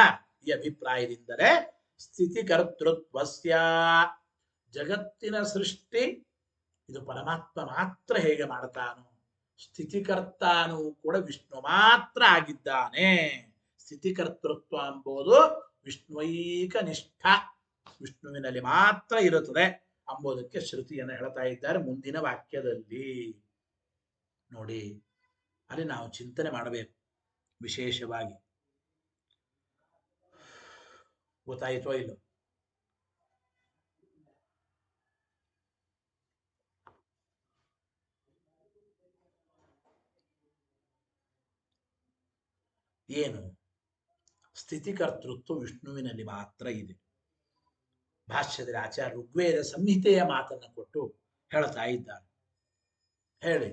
ಈ ಅಭಿಪ್ರಾಯದಿಂದಲೇ ಸ್ಥಿತಿಕರ್ತೃತ್ವಸ್ಯ, ಜಗತ್ತಿನ ಸೃಷ್ಟಿ ಇದು ಪರಮಾತ್ಮ ಮಾತ್ರ ಹೇಗೆ ಮಾಡ್ತಾನೋ ಸ್ಥಿತಿಕರ್ತಾನೂ ಕೂಡ ವಿಷ್ಣು ಮಾತ್ರ ಆಗಿದ್ದಾನೆ. ಸ್ಥಿತಿಕರ್ತೃತ್ವ ಎಂಬುದು ವಿಷ್ಣುವೈಕ ನಿಷ್ಠ, ವಿಷ್ಣುವಿನಲ್ಲಿ ಮಾತ್ರ ಇರುತ್ತದೆ ಎಂಬುದಕ್ಕೆ ಶ್ರುತಿಯನ್ನು ಹೇಳ್ತಾ ಇದ್ದಾರೆ ಮುಂದಿನ ವಾಕ್ಯದಲ್ಲಿ. ನೋಡಿ, ಅಲ್ಲಿ ನಾವು ಚಿಂತನೆ ಮಾಡಬೇಕು ವಿಶೇಷವಾಗಿ. ಗೊತ್ತಾಯಿತೋ ಇಲ್ಲೋ? ಏನು ಸ್ಥಿತಿಕರ್ತೃತ್ವ ವಿಷ್ಣುವಿನಲ್ಲಿ ಮಾತ್ರ ಇದೆ. ಭಾಷ್ಯದಲ್ಲಿ ಆಚಾರ್ಯ ಋಗ್ವೇದ ಸಂಹಿತೆಯ ಮಾತನ್ನು ಕೊಟ್ಟು ಹೇಳ್ತಾ ಇದ್ದಾರೆ. ಹೇಳಿ,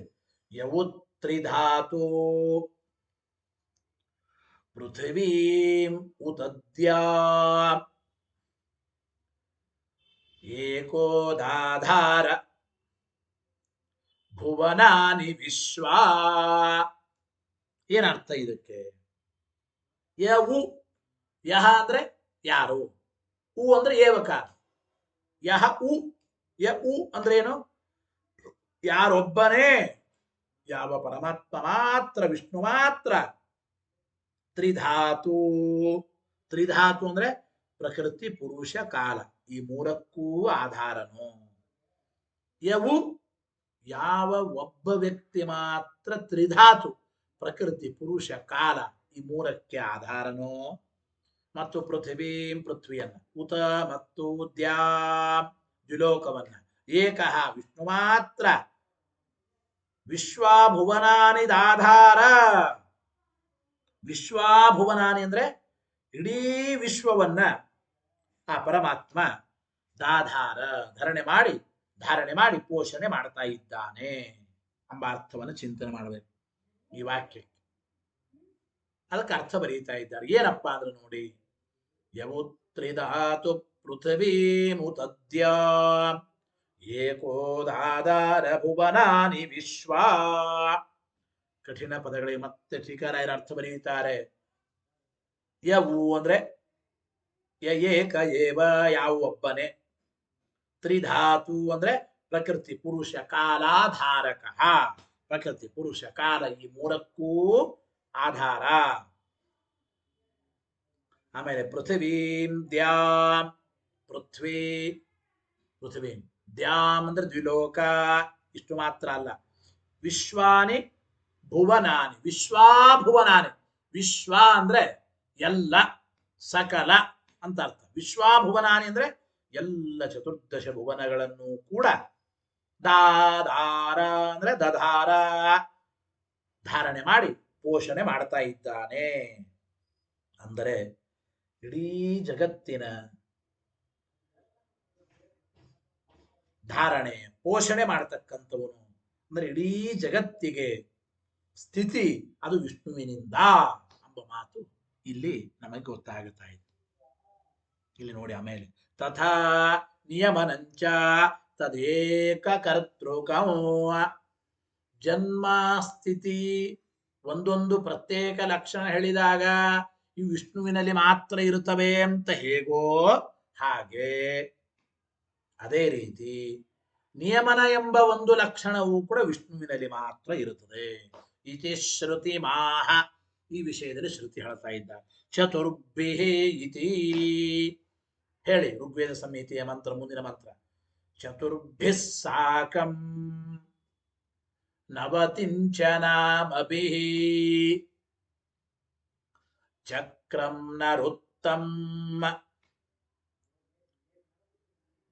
ಯವುತ್ರಿಧಾತು ಪೃಥಿವೀಂ ಉತದ್ಯಾ ಏಕೋದಾಧಾರ ಭುವನಾನಿ ವಿಶ್ವ. ಏನರ್ಥ ಇದಕ್ಕೆ? ಯವು, ಯಹ ಅಂದ್ರೆ ಯಾರು, ಉ ಅಂದ್ರೆ ಏವಕಾರ. ಯಹ ಉ, ಯ ಉ ಅಂದ್ರೆ ಏನು? ಯಾರೊಬ್ಬನೇ, ಯಾವ ಪರಮಾತ್ಮ ಮಾತ್ರ, ವಿಷ್ಣು ಮಾತ್ರ. ತ್ರಿಧಾತು, ತ್ರಿಧಾತು ಅಂದ್ರೆ ಪ್ರಕೃತಿ, ಪುರುಷ, ಕಾಲ, ಈ ಮೂರಕ್ಕೂ ಆಧಾರನು. ಯವು, ಯಾವ ಒಬ್ಬ ವ್ಯಕ್ತಿ ಮಾತ್ರ ತ್ರಿಧಾತು, ಪ್ರಕೃತಿ, ಪುರುಷ, ಕಾಲ, ಈ ಮೂರಕ್ಕೆ ಆಧಾರನು. ಮತ್ತು ಪೃಥ್ವೀಂ, ಪೃಥ್ವಿಯನ್ನ, ಉತ ಮತ್ತು ದ್ಯಾ, ದ್ಯುಲೋಕವನ್ನ, ಏಕಃ ವಿಷ್ಣು ಮಾತ್ರ. ವಿಶ್ವಾಭುವನಾನಿ ದಾಧಾರ, ವಿಶ್ವಾಭುವನಾನಿ ಅಂದ್ರೆ ಇಡೀ ವಿಶ್ವವನ್ನ ಆ ಪರಮಾತ್ಮ ದಾಧಾರ, ಧಾರಣೆ ಮಾಡಿ ಪೋಷಣೆ ಮಾಡ್ತಾ ಇದ್ದಾನೆ ಎಂಬ ಅರ್ಥವನ್ನು ಚಿಂತನೆ ಮಾಡಬೇಕು ಈ ವಾಕ್ಯಕ್ಕೆ. ಅದಕ್ಕೆ ಅರ್ಥ ಬರೀತಾ ಇದ್ದಾರೆ. ಏನಪ್ಪಾ ಅಂದ್ರೆ ನೋಡಿ, ಯವುತ್ರಿಧಾತು ಪೃಥ್ವೀಮುತದ್ಯ ಏಕೋದಾಧಾರ ಭುವನಾನಿ ವಿಶ್ವ. ಕಠಿಣ ಪದಗಳಿಗೆ ಮತ್ತೆ ಟೀಕಾರಾಯರ ಅರ್ಥ ಬರೀತಾರೆ. ಯವು ಅಂದ್ರೆ ಏಕ ಏವ, ಯಾವ ಒಬ್ಬನೇ. ತ್ರಿಧಾತು ಅಂದ್ರೆ ಪ್ರಕೃತಿ, ಪುರುಷ, ಕಾಲಾಧಾರಕ. ಪ್ರಕೃತಿ, ಪುರುಷ, ಕಾಲ, ಈ ಮೂರಕ್ಕೂ ಆಧಾರ. ಆಮೇಲೆ ಪೃಥಿವೀಂ ದ್ಯಾಂ, ಪೃಥ್ವಿ ಪೃಥ್ವೀಂ ದ್ಯಾಂ ಅಂದ್ರೆ ದ್ವಿಲೋಕ, ಇಷ್ಟು ಮಾತ್ರ ಅಲ್ಲ, ವಿಶ್ವಾನಿ ಭುವನಾನಿ, ವಿಶ್ವಾಭುವನಾನಿ, ವಿಶ್ವ ಅಂದ್ರೆ ಎಲ್ಲ, ಸಕಲ ಅಂತ ಅರ್ಥ. ವಿಶ್ವಾಭುವನಾನಿ ಅಂದ್ರೆ ಎಲ್ಲ ಚತುರ್ದಶ ಭುವನಗಳನ್ನು ಕೂಡ ದಾಧಾರ ಅಂದ್ರೆ ದಧಾರ ಧಾರಣೆ ಮಾಡಿ ಪೋಷಣೆ ಮಾಡ್ತಾ ಇದ್ದಾನೆ. ಅಂದರೆ ಇಡೀ ಜಗತ್ತಿನ ಧಾರಣೆ ಪೋಷಣೆ ಮಾಡತಕ್ಕಂಥವನು, ಅಂದ್ರೆ ಇಡೀ ಜಗತ್ತಿಗೆ ಸ್ಥಿತಿ ಅದು ವಿಷ್ಣುವಿನಿಂದ ಎಂಬ ಮಾತು ಇಲ್ಲಿ ನಮಗೆ ಗೊತ್ತಾಗುತ್ತಾ ಇದೆ. ಇಲ್ಲಿ ನೋಡಿ ಆಮೇಲೆ ತಥಾ ನಿಯಮನಂಚ ತದೇಕ ಕರ್ತೃಕಮೋ, ಜನ್ಮ ಸ್ಥಿತಿ ಒಂದೊಂದು ಪ್ರತ್ಯೇಕ ಲಕ್ಷಣ ಹೇಳಿದಾಗ ಇವು ವಿಷ್ಣುವಿನಲ್ಲಿ ಮಾತ್ರ ಇರುತ್ತವೆ ಅಂತ ಹೇಗೋ ಹಾಗೆ ಅದೇ ರೀತಿ ನಿಯಮನ ಎಂಬ ಒಂದು ಲಕ್ಷಣವೂ ಕೂಡ ವಿಷ್ಣುವಿನಲ್ಲಿ ಮಾತ್ರ ಇರುತ್ತದೆ. ಇತಿ ಶ್ರುತಿ ಮಾಹ, ಈ ವಿಷಯದಲ್ಲಿ ಶ್ರುತಿ ಹೇಳ್ತಾ ಇದ್ದ. ಚತುರ್ಭಿ ಇತಿ ಹೇಳಿ, ಋಗ್ವೇದ ಸಂಹಿತೆಯ ಮಂತ್ರ, ಮುಂದಿನ ಮಂತ್ರ. ಚತುರ್ಭಿ ಸಾಕಂ ನವತಿಂಚನಾಮಭಿ ಚಕ್ರಂ ನರುತ್ತಂ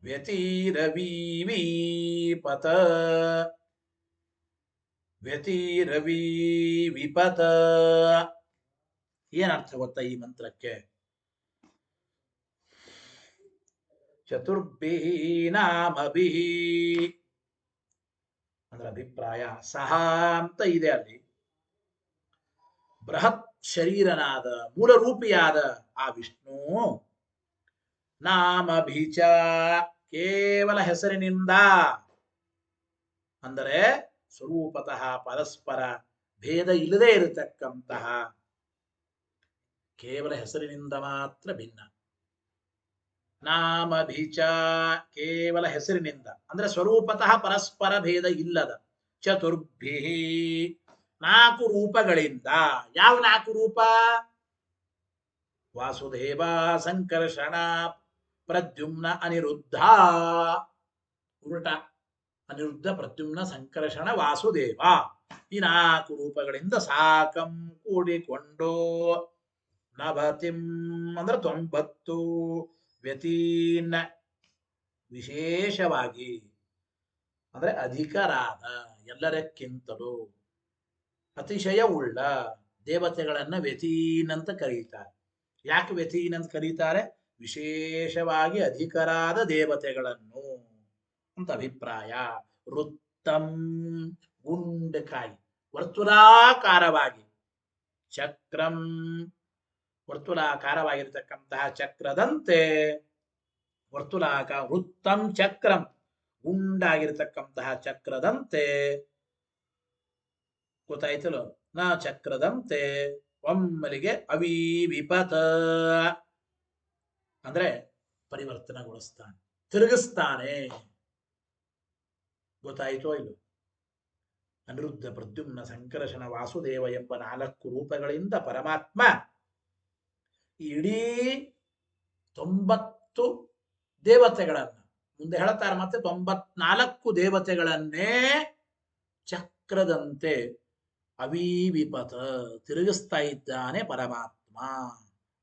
ವ್ಯತಿರವೀವೀಪತ ವ್ಯತಿರವೀವಿಪತ. ಏನರ್ಥ ಗೊತ್ತಾ ಈ ಮಂತ್ರಕ್ಕೆ? ಚತುರ್ಭಿಃ ನಾಮಭಿಃ ಅಂದ್ರೆ ಅಭಿಪ್ರಾಯ ಸಹ ಅಂತ ಇದೆ ಅಲ್ಲಿ. ಬೃಹತ್ ಶರೀರನಾದ ಮೂಲರೂಪಿಯಾದ ಆ ವಿಷ್ಣು ನಾಮಭಿಚ ಕೇವಲ ಹೆಸರಿನಿಂದ, ಅಂದರೆ ಸ್ವರೂಪತಃ ಪರಸ್ಪರ ಭೇದ ಇಲ್ಲದೆ ಇರತಕ್ಕಂತಹ ಕೇವಲ ಹೆಸರಿನಿಂದ ಮಾತ್ರ ಭಿನ್ನ. ನಾಮಭಿಚ ಕೇವಲ ಹೆಸರಿನಿಂದ, ಅಂದ್ರೆ ಸ್ವರೂಪತಃ ಪರಸ್ಪರ ಭೇದ ಇಲ್ಲದ. ಚತುರ್ಭಿ ನಾಲ್ಕು ರೂಪಗಳಿಂದ. ಯಾವ ನಾಲ್ಕು ರೂಪ? ವಾಸುದೇವ, ಸಂಕರ್ಷಣ, ಪ್ರದ್ಯುಮ್ನ, ಅನಿರುದ್ಧ. ಉಲ್ಟ, ಅನಿರುದ್ಧ, ಪ್ರದ್ಯುಮ್ನ, ಸಂಕರ್ಷಣ, ವಾಸುದೇವ. ಈ ನಾಲ್ಕು ರೂಪಗಳಿಂದ ಸಾಕಂ ಕೂಡಿಕೊಂಡು, ನಭತಿಂ ಅಂದ್ರೆ 90, ವ್ಯತೀನ್ ವಿಶೇಷವಾಗಿ ಅಂದ್ರೆ ಅಧಿಕರಾದ, ಎಲ್ಲರಕ್ಕಿಂತಲೂ ಅತಿಶಯ ಉಳ್ಳ ದೇವತೆಗಳನ್ನ ವ್ಯತೀನ್ ಅಂತ ಕರೀತಾರೆ. ಯಾಕೆ ವ್ಯತೀನ್ ಅಂತ ಕರೀತಾರೆ? ವಿಶೇಷವಾಗಿ ಅಧಿಕರಾದ ದೇವತೆಗಳನ್ನು ಅಂತ ಅಭಿಪ್ರಾಯ. ವೃತ್ತಂ ಗುಂಡಕಾಯಿ, ವರ್ತುಲಾಕಾರವಾಗಿ. ಚಕ್ರಂ ವರ್ತುಲಾಕಾರವಾಗಿರತಕ್ಕಂತಹ ಚಕ್ರದಂತೆ, ವರ್ತುಲಾಕಾರ ವೃತ್ತಂ ಚಕ್ರಂ ಗುಂಡಾಗಿರತಕ್ಕಂತಹ ಚಕ್ರದಂತೆ. ಗೊತ್ತಾಯ್ತಲ್ಲ? ನ ಚಕ್ರದಂತೆ ಒಮ್ಮಲಿಗೆ ಅವೀವಿಪತ ಅಂದ್ರೆ ಪರಿವರ್ತನೆಗೊಳಿಸ್ತಾನೆ, ತಿರುಗಿಸ್ತಾನೆ. ಗೊತ್ತಾಯಿತೋ ಇಲ್ಲ? ಅನಿರುದ್ಧ, ಪ್ರದ್ಯುಮ್ನ, ಸಂಕರ್ಷಣ, ವಾಸುದೇವ ಎಂಬ 4 ರೂಪಗಳಿಂದ ಪರಮಾತ್ಮ ಇಡೀ 90 ದೇವತೆಗಳನ್ನ, ಮುಂದೆ ಹೇಳ್ತಾರೆ ಮತ್ತೆ 94 ದೇವತೆಗಳನ್ನೇ ಚಕ್ರದಂತೆ ಅವೀವಿಪತ ತಿರುಗಿಸ್ತಾ ಇದ್ದಾನೆ ಪರಮಾತ್ಮ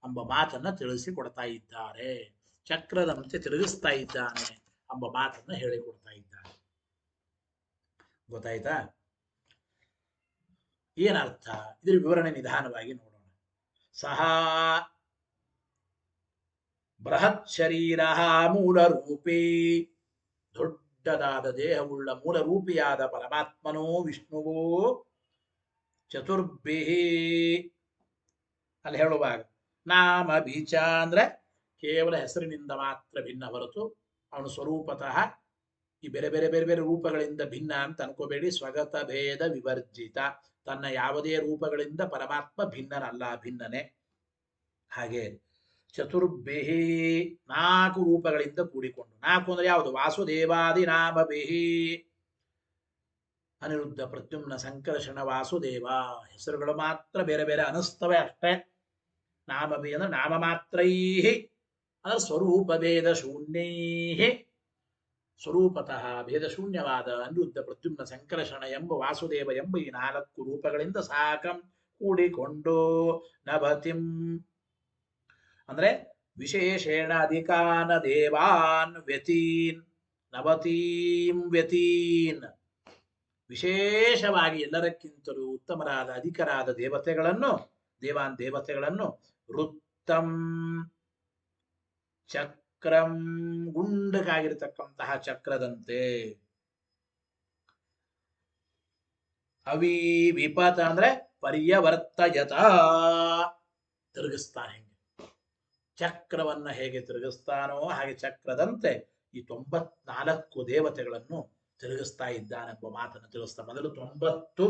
ಎಂಬ ಮಾತನ್ನ ತಿಳಿಸಿಕೊಡ್ತಾ ಇದ್ದಾರೆ. ಚಕ್ರದಂತೆ ತಿರುಗಿಸ್ತಾ ಇದ್ದಾನೆ ಎಂಬ ಮಾತನ್ನ ಹೇಳಿಕೊಡ್ತಾ ಇದ್ದಾರೆ. ಗೊತ್ತಾಯ್ತಾ? ಏನರ್ಥ? ಇದ್ರ ವಿವರಣೆ ನಿಧಾನವಾಗಿ ನೋಡೋಣ. ಸಹ ಬೃಹತ್ ಶರೀರ ಮೂಲರೂಪಿ, ದೊಡ್ಡದಾದ ದೇಹವುಳ್ಳ ಮೂಲರೂಪಿಯಾದ ಪರಮಾತ್ಮನೋ ವಿಷ್ಣುವೋ. ಚತುರ್ಭಿ ಅಲ್ಲಿ ಹೇಳುವಾಗ ನಾಮ ಬೀಚ ಅಂದ್ರೆ ಕೇವಲ ಹೆಸರಿನಿಂದ ಮಾತ್ರ ಭಿನ್ನ ಹೊರತು ಅವನು ಸ್ವರೂಪತಃ ಈ ಬೇರೆ ಬೇರೆ ಬೇರೆ ಬೇರೆ ರೂಪಗಳಿಂದ ಭಿನ್ನ ಅಂತ ಅನ್ಕೋಬೇಡಿ. ಸ್ವಗತ ಭೇದ ವಿವರ್ಜಿತ, ತನ್ನ ಯಾವುದೇ ರೂಪಗಳಿಂದ ಪರಮಾತ್ಮ ಭಿನ್ನನಲ್ಲ, ಭಿನ್ನನೆ. ಹಾಗೆ ಚತುರ್ಭಿ 4 ರೂಪಗಳಿಂದ ಕೂಡಿಕೊಂಡು. 4 ಅಂದ್ರೆ ಯಾವುದು? ವಾಸುದೇವಾದಿ ನಾಮಭಿಹಿ, ಅನಿರುದ್ಧ, ಪ್ರದ್ಯುಮ್ನ, ಸಂಕರ್ಷಣ, ವಾಸುದೇವ ಹೆಸರುಗಳು ಮಾತ್ರ ಬೇರೆ ಬೇರೆ ಅನಿಸ್ತವೆ ಅಷ್ಟೇ. ನಾಮಭಿ ಅಂದ್ರೆ ನಾಮ ಮಾತ್ರೈ ಅಂದ್ರೆ ಸ್ವರೂಪ ಭೇದ ಶೂನ್ಯೈ, ಸ್ವರೂಪತಃ ಭೇದ ಶೂನ್ಯವಾದ ಅನಿರುದ್ಧ ಪ್ರದ್ಯುಮ್ನ ಸಂಕರ್ಷಣ ಎಂಬ ವಾಸುದೇವ ಎಂಬ ಈ 4 ರೂಪಗಳಿಂದ ಸಾಕಂ ಕೂಡಿಕೊಂಡು ನಭತಿಂ ಅಂದ್ರೆ ವಿಶೇಷೇಣ ಅಧಿಕಾನ ದೇವಾನ್ ವ್ಯತೀನ್ ನವತೀಂ ವ್ಯತೀನ್, ವಿಶೇಷವಾಗಿ ಎಲ್ಲರಕ್ಕಿಂತಲೂ ಉತ್ತಮರಾದ ಅಧಿಕರಾದ ದೇವತೆಗಳನ್ನು ವೃತ್ತಂ ಚಕ್ರಂ ಗುಂಡಕಾಗಿರತಕ್ಕಂತಹ ಚಕ್ರದಂತೆ, ವಿಪತ ಅಂದ್ರೆ ಪರ್ಯವರ್ತಯತ ತಿರುಗಿಸ್ತಾನೆ. ಚಕ್ರವನ್ನ ಹೇಗೆ ತಿರುಗಿಸ್ತಾನೋ ಹಾಗೆ ಚಕ್ರದಂತೆ ಈ 94 ದೇವತೆಗಳನ್ನು ತಿರುಗಿಸ್ತಾ ಇದ್ದಾನೆಂಬ ಮಾತನ್ನು ತಿಳಿಸ್ತಾ ಮೊದಲು 90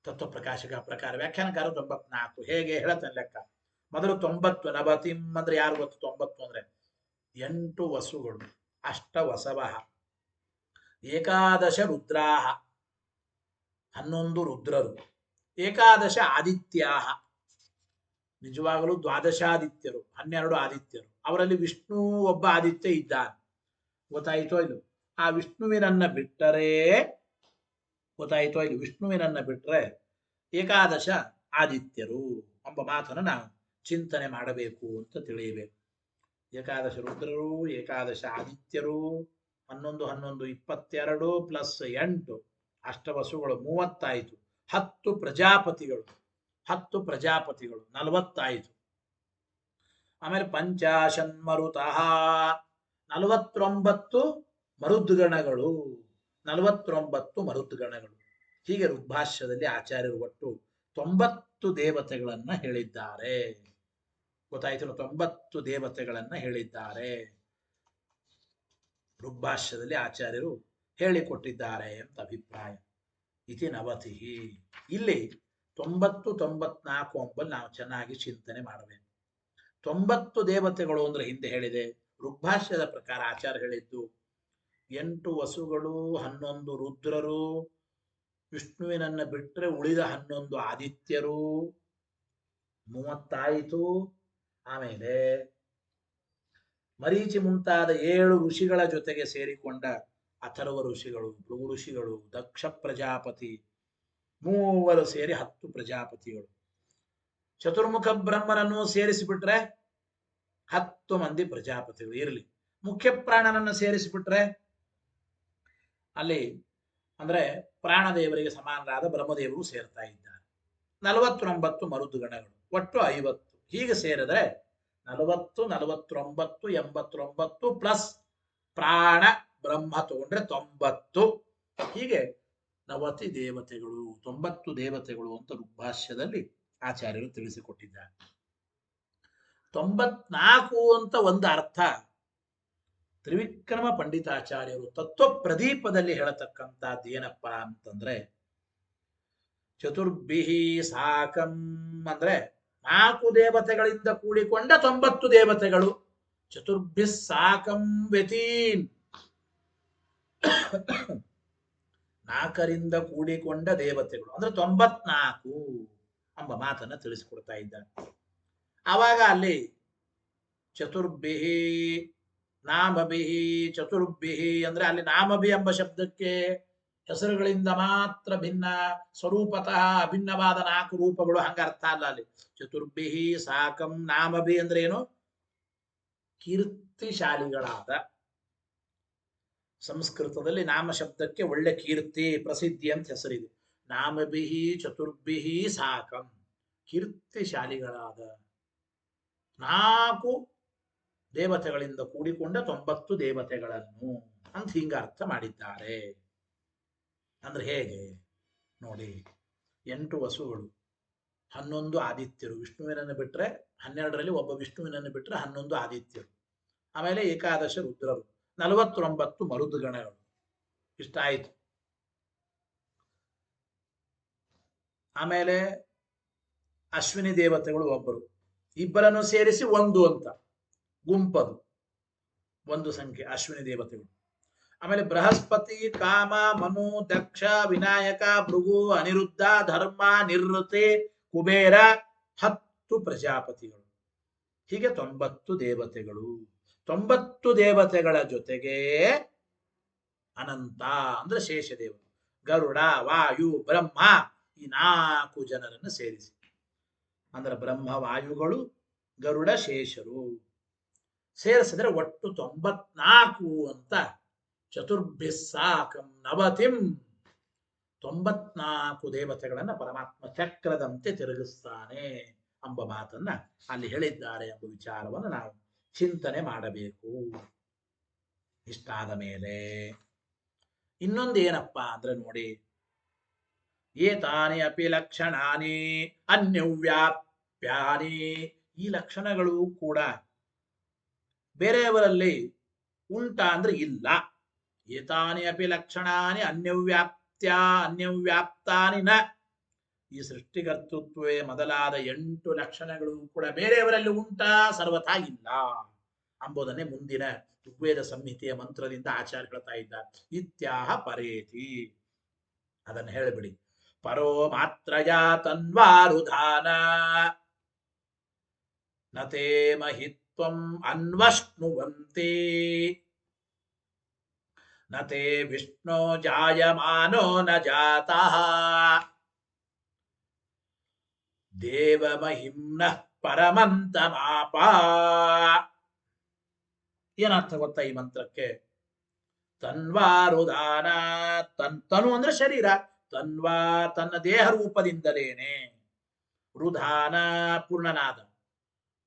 ತತ್ವ ಪ್ರಕಾಶಕ ಪ್ರಕಾರ ವ್ಯಾಖ್ಯಾನಕಾರ 94 ಹೇಗೆ ಹೇಳತಾನೆ ಲೆಕ್ಕ. ಮೊದಲು 90 ನಭತಿಂ ಅಂದ್ರೆ ಯಾರು ಗೊತ್ತು? 90 ಅಂದ್ರೆ 8 ವಸುಗಳು, ಅಷ್ಟವಸವ, ಏಕಾದಶ ರುದ್ರಾಹ 11 ರುದ್ರರು, ಏಕಾದಶ ಆದಿತ್ಯಾಹ ನಿಜವಾಗಲೂ ದ್ವಾದಶಾದಿತ್ಯರು 12 ಆದಿತ್ಯರು, ಅವರಲ್ಲಿ ವಿಷ್ಣು ಒಬ್ಬ ಆದಿತ್ಯ ಇದ್ದಾನೆ. ಗೊತ್ತಾಯಿತೋ ಇದು? ಆ ವಿಷ್ಣುವಿನನ್ನ ಬಿಟ್ಟರೆ ಗೊತ್ತಾಯಿತೋ ಇಲ್ಲಿ ವಿಷ್ಣುವಿನನ್ನ ಬಿಟ್ಟರೆ ಏಕಾದಶ ಆದಿತ್ಯರು ಎಂಬ ಮಾತನ್ನು ನಾವು ಚಿಂತನೆ ಮಾಡಬೇಕು ಅಂತ ತಿಳಿಯಬೇಕು. ಏಕಾದಶ ರುದ್ರರು, ಏಕಾದಶ ಆದಿತ್ಯರು, 11 11 22 ಪ್ಲಸ್ 8 ಅಷ್ಟವಸುಗಳು 30 ಆಯಿತು. 10 ಪ್ರಜಾಪತಿಗಳು 40 ಆಯಿತು. ಆಮೇಲೆ ಪಂಚಾಶನ್ಮರುತಃ 49 ಮರುದ್ಗಣಗಳು 49 ಮರುದ್ಗಣಗಳು. ಹೀಗೆ ಋಗ್ಭಾಷ್ಯದಲ್ಲಿ ಆಚಾರ್ಯರು ಒಟ್ಟು 90 ದೇವತೆಗಳನ್ನ ಹೇಳಿದ್ದಾರೆ. ಗೊತ್ತಾಯ್ತು? 90 ದೇವತೆಗಳನ್ನ ಹೇಳಿದ್ದಾರೆ ಋಗ್ಭಾಷ್ಯದಲ್ಲಿ ಆಚಾರ್ಯರು ಹೇಳಿಕೊಟ್ಟಿದ್ದಾರೆ ಅಂತ ಅಭಿಪ್ರಾಯ. ಇತಿ ನವತಿ. ಇಲ್ಲಿ 90 94 ಅಂಬಲ್ಲಿ ನಾವು ಚೆನ್ನಾಗಿ ಚಿಂತನೆ ಮಾಡಬೇಕು. 90 ದೇವತೆಗಳು ಅಂದ್ರೆ ಹಿಂದೆ ಹೇಳಿದೆ, ಋಗ್ಭಾಷ್ಯದ ಪ್ರಕಾರ ಆಚಾರ್ಯ ಹೇಳಿದ್ದು 8 ವಸುಗಳು, 11 ರುದ್ರರು, ವಿಷ್ಣುವಿನನ್ನ ಬಿಟ್ಟರೆ ಉಳಿದ 11 ಆದಿತ್ಯರು 30 ಆಯಿತು. ಆಮೇಲೆ ಮರೀಚಿ ಮುಂತಾದ 7 ಋಷಿಗಳ ಜೊತೆಗೆ ಸೇರಿಕೊಂಡ ಅಥರ್ವ ಋಷಿಗಳು, ಭೃಗು ಋಷಿಗಳು, ದಕ್ಷ ಪ್ರಜಾಪತಿ 3 ಸೇರಿ 10 ಪ್ರಜಾಪತಿಗಳು. ಚತುರ್ಮುಖ ಬ್ರಹ್ಮನನ್ನು ಸೇರಿಸಿಬಿಟ್ರೆ 10 ಮಂದಿ ಪ್ರಜಾಪತಿಗಳು ಇರಲಿ. ಮುಖ್ಯ ಪ್ರಾಣನನ್ನು ಸೇರಿಸಿಬಿಟ್ರೆ ಅಲ್ಲಿ ಅಂದ್ರೆ ಪ್ರಾಣದೇವರಿಗೆ ಸಮಾನರಾದ ಬ್ರಹ್ಮದೇವರು ಸೇರ್ತಾ ಇದ್ದಾರೆ. 49 ಮರುದ್ಗಣಗಳು, ಒಟ್ಟು 50. ಹೀಗೆ ಸೇರಿದ್ರೆ 40 49 89 ಪ್ಲಸ್ ಪ್ರಾಣ ಬ್ರಹ್ಮ ತಗೊಂಡ್ರೆ 90. ಹೀಗೆ 90 ದೇವತೆಗಳು 90 ದೇವತೆಗಳು ಅಂತ ಋಗ್ಭಾಷ್ಯದಲ್ಲಿ ಆಚಾರ್ಯರು ತಿಳಿಸಿಕೊಟ್ಟಿದ್ದಾರೆ. 94 ಅಂತ ಒಂದು ಅರ್ಥ ತ್ರಿವಿಕ್ರಮ ಪಂಡಿತಾಚಾರ್ಯರು ತತ್ವ ಪ್ರದೀಪದಲ್ಲಿ ಹೇಳತಕ್ಕಂಥದ್ದು ಏನಪ್ಪಾ ಅಂತಂದ್ರೆ, ಚತುರ್ಭಿಹಿ ಸಾಕಂ ಅಂದ್ರೆ 4 ದೇವತೆಗಳಿಂದ ಕೂಡಿಕೊಂಡ 90 ದೇವತೆಗಳು. ಚತುರ್ಭಿ ಸಾಕಂ ವ್ಯತೀನ್ 4ರಿಂದ ಕೂಡಿಕೊಂಡ ದೇವತೆಗಳು ಅಂದ್ರೆ 94 ಎಂಬ ಮಾತನ್ನ ತಿಳಿಸಿಕೊಡ್ತಾ ಇದ್ದಾರೆ. ಆವಾಗ ಅಲ್ಲಿ ಚತುರ್ಭಿಹಿ ನಾಮಭಿಹಿ ಚತುರ್ಭಿಹಿ ಅಂದ್ರೆ ಅಲ್ಲಿ ನಾಮಭಿ ಎಂಬ ಶಬ್ದಕ್ಕೆ ಹೆಸರುಗಳಿಂದ ಮಾತ್ರ ಭಿನ್ನ, ಸ್ವರೂಪತಃ ಅಭಿನ್ನವಾದ 4 ರೂಪಗಳು ಹಂಗ ಅರ್ಥ ಅಲ್ಲ. ಅಲ್ಲಿ ಚತುರ್ಭಿಹಿ ಸಾಕಂ ನಾಮಭಿ ಅಂದ್ರೆ ಏನು? ಕೀರ್ತಿಶಾಲಿಗಳಾದ. ಸಂಸ್ಕೃತದಲ್ಲಿ ನಾಮ ಶಬ್ದಕ್ಕೆ ಒಳ್ಳೆ ಕೀರ್ತಿ ಪ್ರಸಿದ್ಧಿ ಅಂತ ಹೆಸರಿದೆ. ನಾಮಭಿಹಿ ಚತುರ್ಭಿಹಿ ಸಾಕಂ ಕೀರ್ತಿಶಾಲಿಗಳಾದ 4 ದೇವತೆಗಳಿಂದ ಕೂಡಿಕೊಂಡ 90 ದೇವತೆಗಳನ್ನು ಅಂತ ಹಿಂಗ ಅರ್ಥ ಮಾಡಿದ್ದಾರೆ. ಅಂದ್ರೆ ಹೇಗೆ ನೋಡಿ, 8 ವಸುಗಳು, 11 ಆದಿತ್ಯರು, ವಿಷ್ಣುವಿನನ್ನು ಬಿಟ್ರೆ 12ರಲ್ಲಿ ಒಬ್ಬ ವಿಷ್ಣುವಿನನ್ನು ಬಿಟ್ರೆ 11 ಆದಿತ್ಯರು, ಆಮೇಲೆ ಏಕಾದಶ ರುದ್ರರು, 49 ಮರುದ್ಗಣಗಳು. ಇಷ್ಟ ಆಯ್ತು. ಆಮೇಲೆ ಅಶ್ವಿನಿ ದೇವತೆಗಳು ಒಬ್ಬರು, ಇಬ್ಬರನ್ನು ಸೇರಿಸಿ 1 ಅಂತ ಗುಂಪದು 1 ಸಂಖ್ಯೆ ಅಶ್ವಿನಿ ದೇವತೆಗಳು. ಆಮೇಲೆ ಬೃಹಸ್ಪತಿ, ಕಾಮ, ಮನು, ದಕ್ಷ, ವಿನಾಯಕ, ಭೃಗು, ಅನಿರುದ್ಧ, ಧರ್ಮ, ನಿವೃತ್ತಿ, ಕುಬೇರ 10 ಪ್ರಜಾಪತಿಗಳು. ಹೀಗೆ 90 ದೇವತೆಗಳು. 90 ದೇವತೆಗಳ ಜೊತೆಗೆ ಅನಂತ ಅಂದ್ರೆ ಶೇಷದೇವರು, ಗರುಡ, ವಾಯು, ಬ್ರಹ್ಮ, ಈ 4 ಜನರನ್ನು ಸೇರಿಸಿ ಅಂದ್ರೆ ಬ್ರಹ್ಮ, ವಾಯುಗಳು, ಗರುಡ, ಶೇಷರು ಸೇರಿಸಿದ್ರೆ ಒಟ್ಟು 94 ಅಂತ. ಚತುರ್ಭಿಸ್ಸಾಕಂ ನವತಿಂ, 94 ದೇವತೆಗಳನ್ನ ಪರಮಾತ್ಮ ಚಕ್ರದಂತೆ ತಿರುಗಿಸ್ತಾನೆ ಎಂಬ ಮಾತನ್ನ ಅಲ್ಲಿ ಹೇಳಿದ್ದಾರೆ ಎಂಬ ವಿಚಾರವನ್ನು ನಾವು ಚಿಂತನೆ ಮಾಡಬೇಕು. ಇಷ್ಟಾದ ಮೇಲೆ ಇನ್ನೊಂದು ಏನಪ್ಪ ಅಂದ್ರೆ ನೋಡಿ, ಏತಾನಿ ಅಪಿ ಲಕ್ಷಣಾನಿ ಅನ್ಯವ್ಯಾಪ್ಯಾನಿ, ಈ ಲಕ್ಷಣಗಳು ಕೂಡ ಬೇರೆಯವರಲ್ಲಿ ಉಂಟಾ ಅಂದ್ರೆ ಇಲ್ಲ. ಏತಾನಿ ಅಪಿ ಲಕ್ಷಣಾನಿ ಅನ್ಯವ್ಯಾಪ್ತಾನಿ ನ, ಈ ಸೃಷ್ಟಿಕರ್ತೃತ್ವೇ ಮೊದಲಾದ 8 ಲಕ್ಷಣಗಳು ಕೂಡ ಬೇರೆಯವರಲ್ಲಿ ಉಂಟಾ ಸರ್ವಥಾ ಇಲ್ಲ ಎಂಬುದನ್ನೇ ಮುಂದಿನ ಋಗ್ವೇದ ಸಂಹಿತೆಯ ಮಂತ್ರದಿಂದ ಆಚಾರ್ಯ ಹೇಳ್ತಾ ಇದ್ದಾರೆ. ಇತ್ಯಾಹ ಪರೇತಿ, ಅದನ್ನು ಹೇಳಿಬಿಡಿ. ಪರೋ ಮಾತ್ರಯ ತನ್ವಾರುಧಾನ ನತೇ ಮಹಿತ್ವಂ ಅನ್ವಷ್ಣುವಂತೆ ನತೇ ವಿಷ್ಣು ಜಾಯಮಾನೋ ನ ಜಾತಃ ದೇವ ಮಹಿಮ್ನಃ ಪರಮಂತಮಾಪ. ಏನರ್ಥ ಗೊತ್ತಾ ಈ ಮಂತ್ರಕ್ಕೆ? ತನ್ವಾರುದಾನ, ತನು ಅಂದ್ರೆ ಶರೀರ, ತನ್ವಾ ತನ್ನ ದೇಹ ರೂಪದಿಂದಲೇನೆ, ರುಧಾನ ಪೂರ್ಣನಾದ,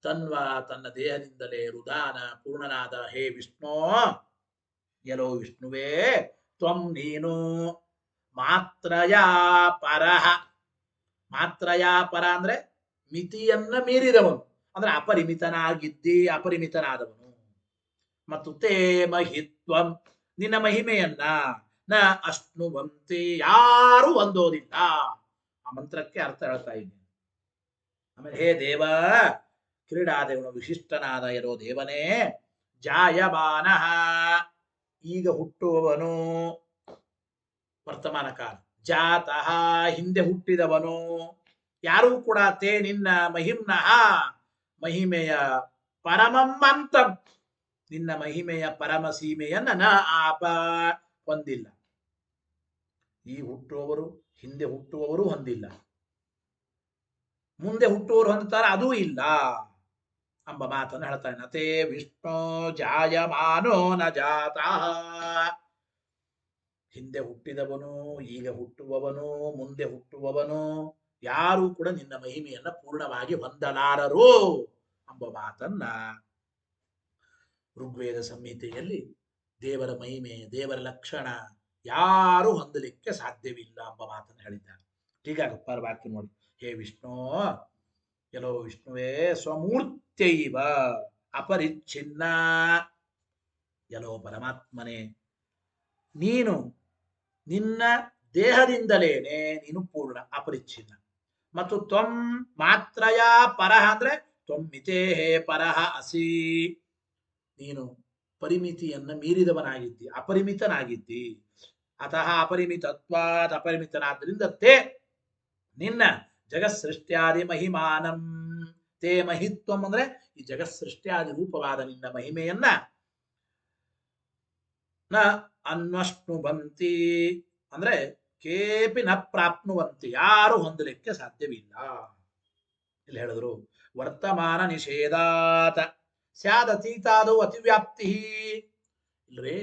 ತನ್ವಾ ತನ್ನ ದೇಹದಿಂದಲೇ, ರುಧಾನ ಪೂರ್ಣನಾದ. ಹೇ ವಿಷ್ಣು, ಎಲ್ಲೋ ವಿಷ್ಣುವೇ, ತ್ವಂ ನೀನು, ಮಾತ್ರಯಾ ಪರಃ, ಮಾತ್ರಯಾ ಪರ ಅಂದ್ರೆ ಮಿತಿಯನ್ನ ಮೀರಿದವನು, ಅಂದ್ರೆ ಅಪರಿಮಿತನಾಗಿದ್ದಿ, ಅಪರಿಮಿತನಾದವನು. ಮತ್ತು ತೇ ಮಹಿತ್ವಂ, ನಿನ್ನ ಮಹಿಮೆಯನ್ನ ನ ಅಶ್ನುವಂತಿ, ಯಾರು ಹೊಂದೋದಿಲ್ಲ. ಆ ಮಂತ್ರಕ್ಕೆ ಅರ್ಥ ಹೇಳ್ತಾ ಇದ್ದೀನಿ. ಆಮೇಲೆ ಹೇ ದೇವ, ಕ್ರೀಡಾದೇವನು ವಿಶಿಷ್ಟನಾದ ಇರೋ ದೇವನೇ, ಜಾಯಮಾನ ಈಗ ಹುಟ್ಟುವವನು, ವರ್ತಮಾನ ಕಾಲ, ಜಾತಃ ಹಿಂದೆ ಹುಟ್ಟಿದವನು, ಯಾರೂ ಕೂಡ ತೇ ನಿನ್ನ ಮಹಿಮ್ನಃ ಮಹಿಮೆಯ ಪರಮಮ್ಮಂತಂ, ನಿನ್ನ ಮಹಿಮೆಯ ಪರಮ ಸೀಮೆಯನ್ನ ನ ಆಪ ಹೊಂದಿಲ್ಲ. ಈ ಹುಟ್ಟುವವರು ಹಿಂದೆ ಹುಟ್ಟುವವರು ಹೊಂದಿಲ್ಲ, ಮುಂದೆ ಹುಟ್ಟುವವರು ಹೊಂದುತ್ತಾರೆ ಅದೂ ಇಲ್ಲ ಎಂಬ ಮಾತನ್ನು ಹೇಳ್ತಾನೆ. ನತೇ ವಿಷ್ಣು ಜಾಯಮಾನೋ ನ ಜಾತಃ, ಹಿಂದೆ ಹುಟ್ಟಿದವನು, ಈಗ ಹುಟ್ಟುವವನು, ಮುಂದೆ ಹುಟ್ಟುವವನು ಯಾರೂ ಕೂಡ ನಿನ್ನ ಮಹಿಮೆಯನ್ನ ಪೂರ್ಣವಾಗಿ ಹೊಂದಲಾರರು ಎಂಬ ಮಾತನ್ನ ಋಗ್ವೇದ ಸಂಹಿತೆಯಲ್ಲಿ ದೇವರ ಮಹಿಮೆ, ದೇವರ ಲಕ್ಷಣ ಯಾರು ಹೊಂದಲಿಕ್ಕೆ ಸಾಧ್ಯವಿಲ್ಲ ಎಂಬ ಮಾತನ್ನು ಹೇಳಿದ್ದಾರೆ. ಹೀಗಾಗಿ ಪರವಾಕ್ಯ ನೋಡಿ, ಹೇ ವಿಷ್ಣು, ಎಲ್ಲೋ ವಿಷ್ಣುವೇ, ಸ್ವಮೂರ್ತ್ಯೈವ ಅಪರಿಚ್ಛಿನ್ನ, ಎಲ್ಲೋ ಪರಮಾತ್ಮನೇ, ನೀನು ನಿನ್ನ ದೇಹದಿಂದಲೇನೆ ನೀನು ಪೂರ್ಣ ಅಪರಿಚ್ಛಿನ್ನ. ಮತ್ತು ತ್ವಂ ಮಾತ್ರಯ ಪರಹ ಅಂದ್ರೆ ತ್ವಂ ಮಿತೇಹೇ ಪರಹ ಅಸಿ, ನೀನು ಪರಿಮಿತಿಯನ್ನ ಮೀರಿದವನಾಗಿದ್ದಿ, ಅಪರಿಮಿತನಾಗಿದ್ದಿ. ಅತಃ ಅಪರಿಮಿತತ್ವಾತ್, ಅಪರಿಮಿತನಾದ್ರಿಂದ ತೇ ನಿನ್ನ ಜಗತ್ಸೃಷ್ಟ್ಯಾದಿ ಮಹಿಮಾನಂ, ತೇ ಮಹಿತ್ವಂ ಅಂದ್ರೆ ಈ ಜಗತ್ಸೃಷ್ಟ್ಯಾದಿ ರೂಪವಾದ ನಿನ್ನ ಮಹಿಮೆಯನ್ನ ನ ಅನ್ವಷ್ಣುವಂತಿ ಅಂದ್ರೆ ಕೇಪಿ ನ ಪ್ರಾಪ್ನುವಂತಿ, ಯಾರು ಹೊಂದಲಿಕ್ಕೆ ಸಾಧ್ಯವಿಲ್ಲ. ಇಲ್ಲಿ ಹೇಳಿದ್ರು ವರ್ತಮಾನ ನಿಷೇಧಾತ್ ಸ್ಯಾದತೀತಾದೋ ಅತಿವ್ಯಾಪ್ತಿ. ಇಲ್ರಿ,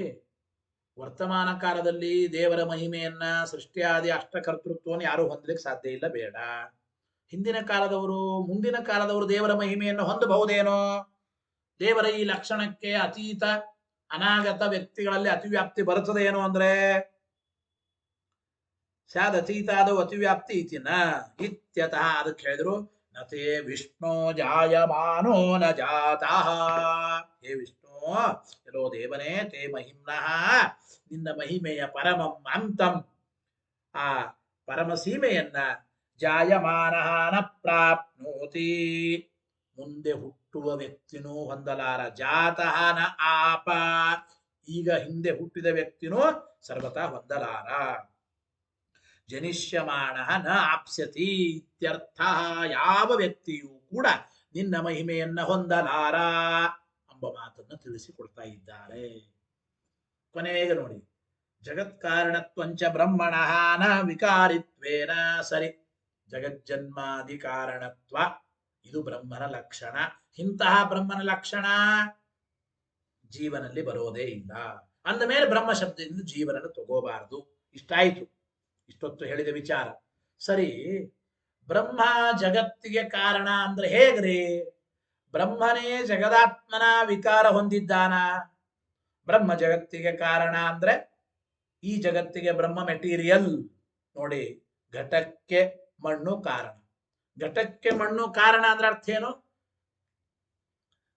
ವರ್ತಮಾನ ಕಾಲದಲ್ಲಿ ದೇವರ ಮಹಿಮೆಯನ್ನ, ಸೃಷ್ಟಿಯಾದಿ ಅಷ್ಟಕರ್ತೃತ್ವವನ್ನು ಯಾರು ಹೊಂದಲಿಕ್ಕೆ ಸಾಧ್ಯ ಇಲ್ಲ, ಬೇಡ. ಹಿಂದಿನ ಕಾಲದವರು, ಮುಂದಿನ ಕಾಲದವರು ದೇವರ ಮಹಿಮೆಯನ್ನು ಹೊಂದಬಹುದೇನೋ? ದೇವರ ಈ ಲಕ್ಷಣಕ್ಕೆ ಅತೀತ ಅನಾಗತ ವ್ಯಕ್ತಿಗಳಲ್ಲಿ ಅತಿವ್ಯಾಪ್ತಿ ಬರುತ್ತದೆ ಏನು ಅಂದ್ರೆ ಸ್ಯಾದ್ ಅತೀತಾದೋ ಅತಿವ್ಯಾಪ್ತಿ ಇತಿನ ಇತ್ಯತಃ. ಅದಕ್ಕೆ ಹೇಳಿದ್ರು ನತೇ ವಿಷ್ಣು ಜಾಯಮಾನೋ ನ ಜಾತಃ, ಹೇ ವಿಷ್ಣು, ಎಲ್ಲೋ ದೇವನೇ, ತೇ ಮಹಿಮ್ನಃ ನಿನ್ನ ಮಹಿಮೆಯ ಪರಮಂ ಅಂತಂ, ಆ ಪರಮ ಸೀಮೆಯನ್ನ ಜಾಯಮಾನಃ ನ ಪ್ರಾಪ್ನೋತಿ, ಮುಂದೆ ಹುಟ್ಟುವ ವ್ಯಕ್ತಿನೂ ಹೊಂದಲಾರ. ಜಾತಃ ನ ಆಪ, ಈಗ ಹಿಂದೆ ಹುಟ್ಟಿದ ವ್ಯಕ್ತಿನೂ ಸರ್ವತಾ ಹೊಂದಲಾರ. ಜನಿಷ್ಯಮಾಣ ನ ಆಪ್ಸ್ಯತಿ ಇತ್ಯರ್ಥ, ಯಾವ ವ್ಯಕ್ತಿಯೂ ಕೂಡ ನಿನ್ನ ಮಹಿಮೆಯನ್ನ ಹೊಂದಲಾರ ಎಂಬ ಮಾತನ್ನು ತಿಳಿಸಿಕೊಡ್ತಾ ಇದ್ದಾರೆ. ಕೊನೆಗೆ ನೋಡಿ, ಜಗತ್ಕಾರಣತ್ವಂಚ ಬ್ರಹ್ಮಣ ನ ವಿಕಾರಿತ್ವೇನ. ಸರಿ, ಜಗಜ್ಜನ್ಮಾದಿ ಕಾರಣತ್ವ ಇದು ಬ್ರಹ್ಮನ ಲಕ್ಷಣ. ಇಂತಹ ಬ್ರಹ್ಮನ ಲಕ್ಷಣ ಜೀವನಲ್ಲಿ ಬರೋದೇ ಇಲ್ಲ. ಅಂದ ಮೇಲೆ ಬ್ರಹ್ಮ ಶಬ್ದದಿಂದ ಜೀವನನ್ನು ತಗೋಬಾರದು. ಇಷ್ಟಾಯಿತು, ಇಷ್ಟೊತ್ತು ಹೇಳಿದ ವಿಚಾರ. ಸರಿ, ಬ್ರಹ್ಮ ಜಗತ್ತಿಗೆ ಕಾರಣ ಅಂದ್ರೆ ಹೇಗ್ರಿ? ಬ್ರಹ್ಮನೇ ಜಗದಾತ್ಮನ ವಿಕಾರ ಹೊಂದಿದ್ದಾನ. ಬ್ರಹ್ಮ ಜಗತ್ತಿಗೆ ಕಾರಣ ಅಂದ್ರೆ ಈ ಜಗತ್ತಿಗೆ ಬ್ರಹ್ಮ ಮೆಟೀರಿಯಲ್. ನೋಡಿ, ಘಟಕ್ಕೆ ಮಣ್ಣು ಕಾರಣ. ಘಟಕ್ಕೆ ಮಣ್ಣು ಕಾರಣ ಅಂದ್ರೆ ಅರ್ಥ ಏನು?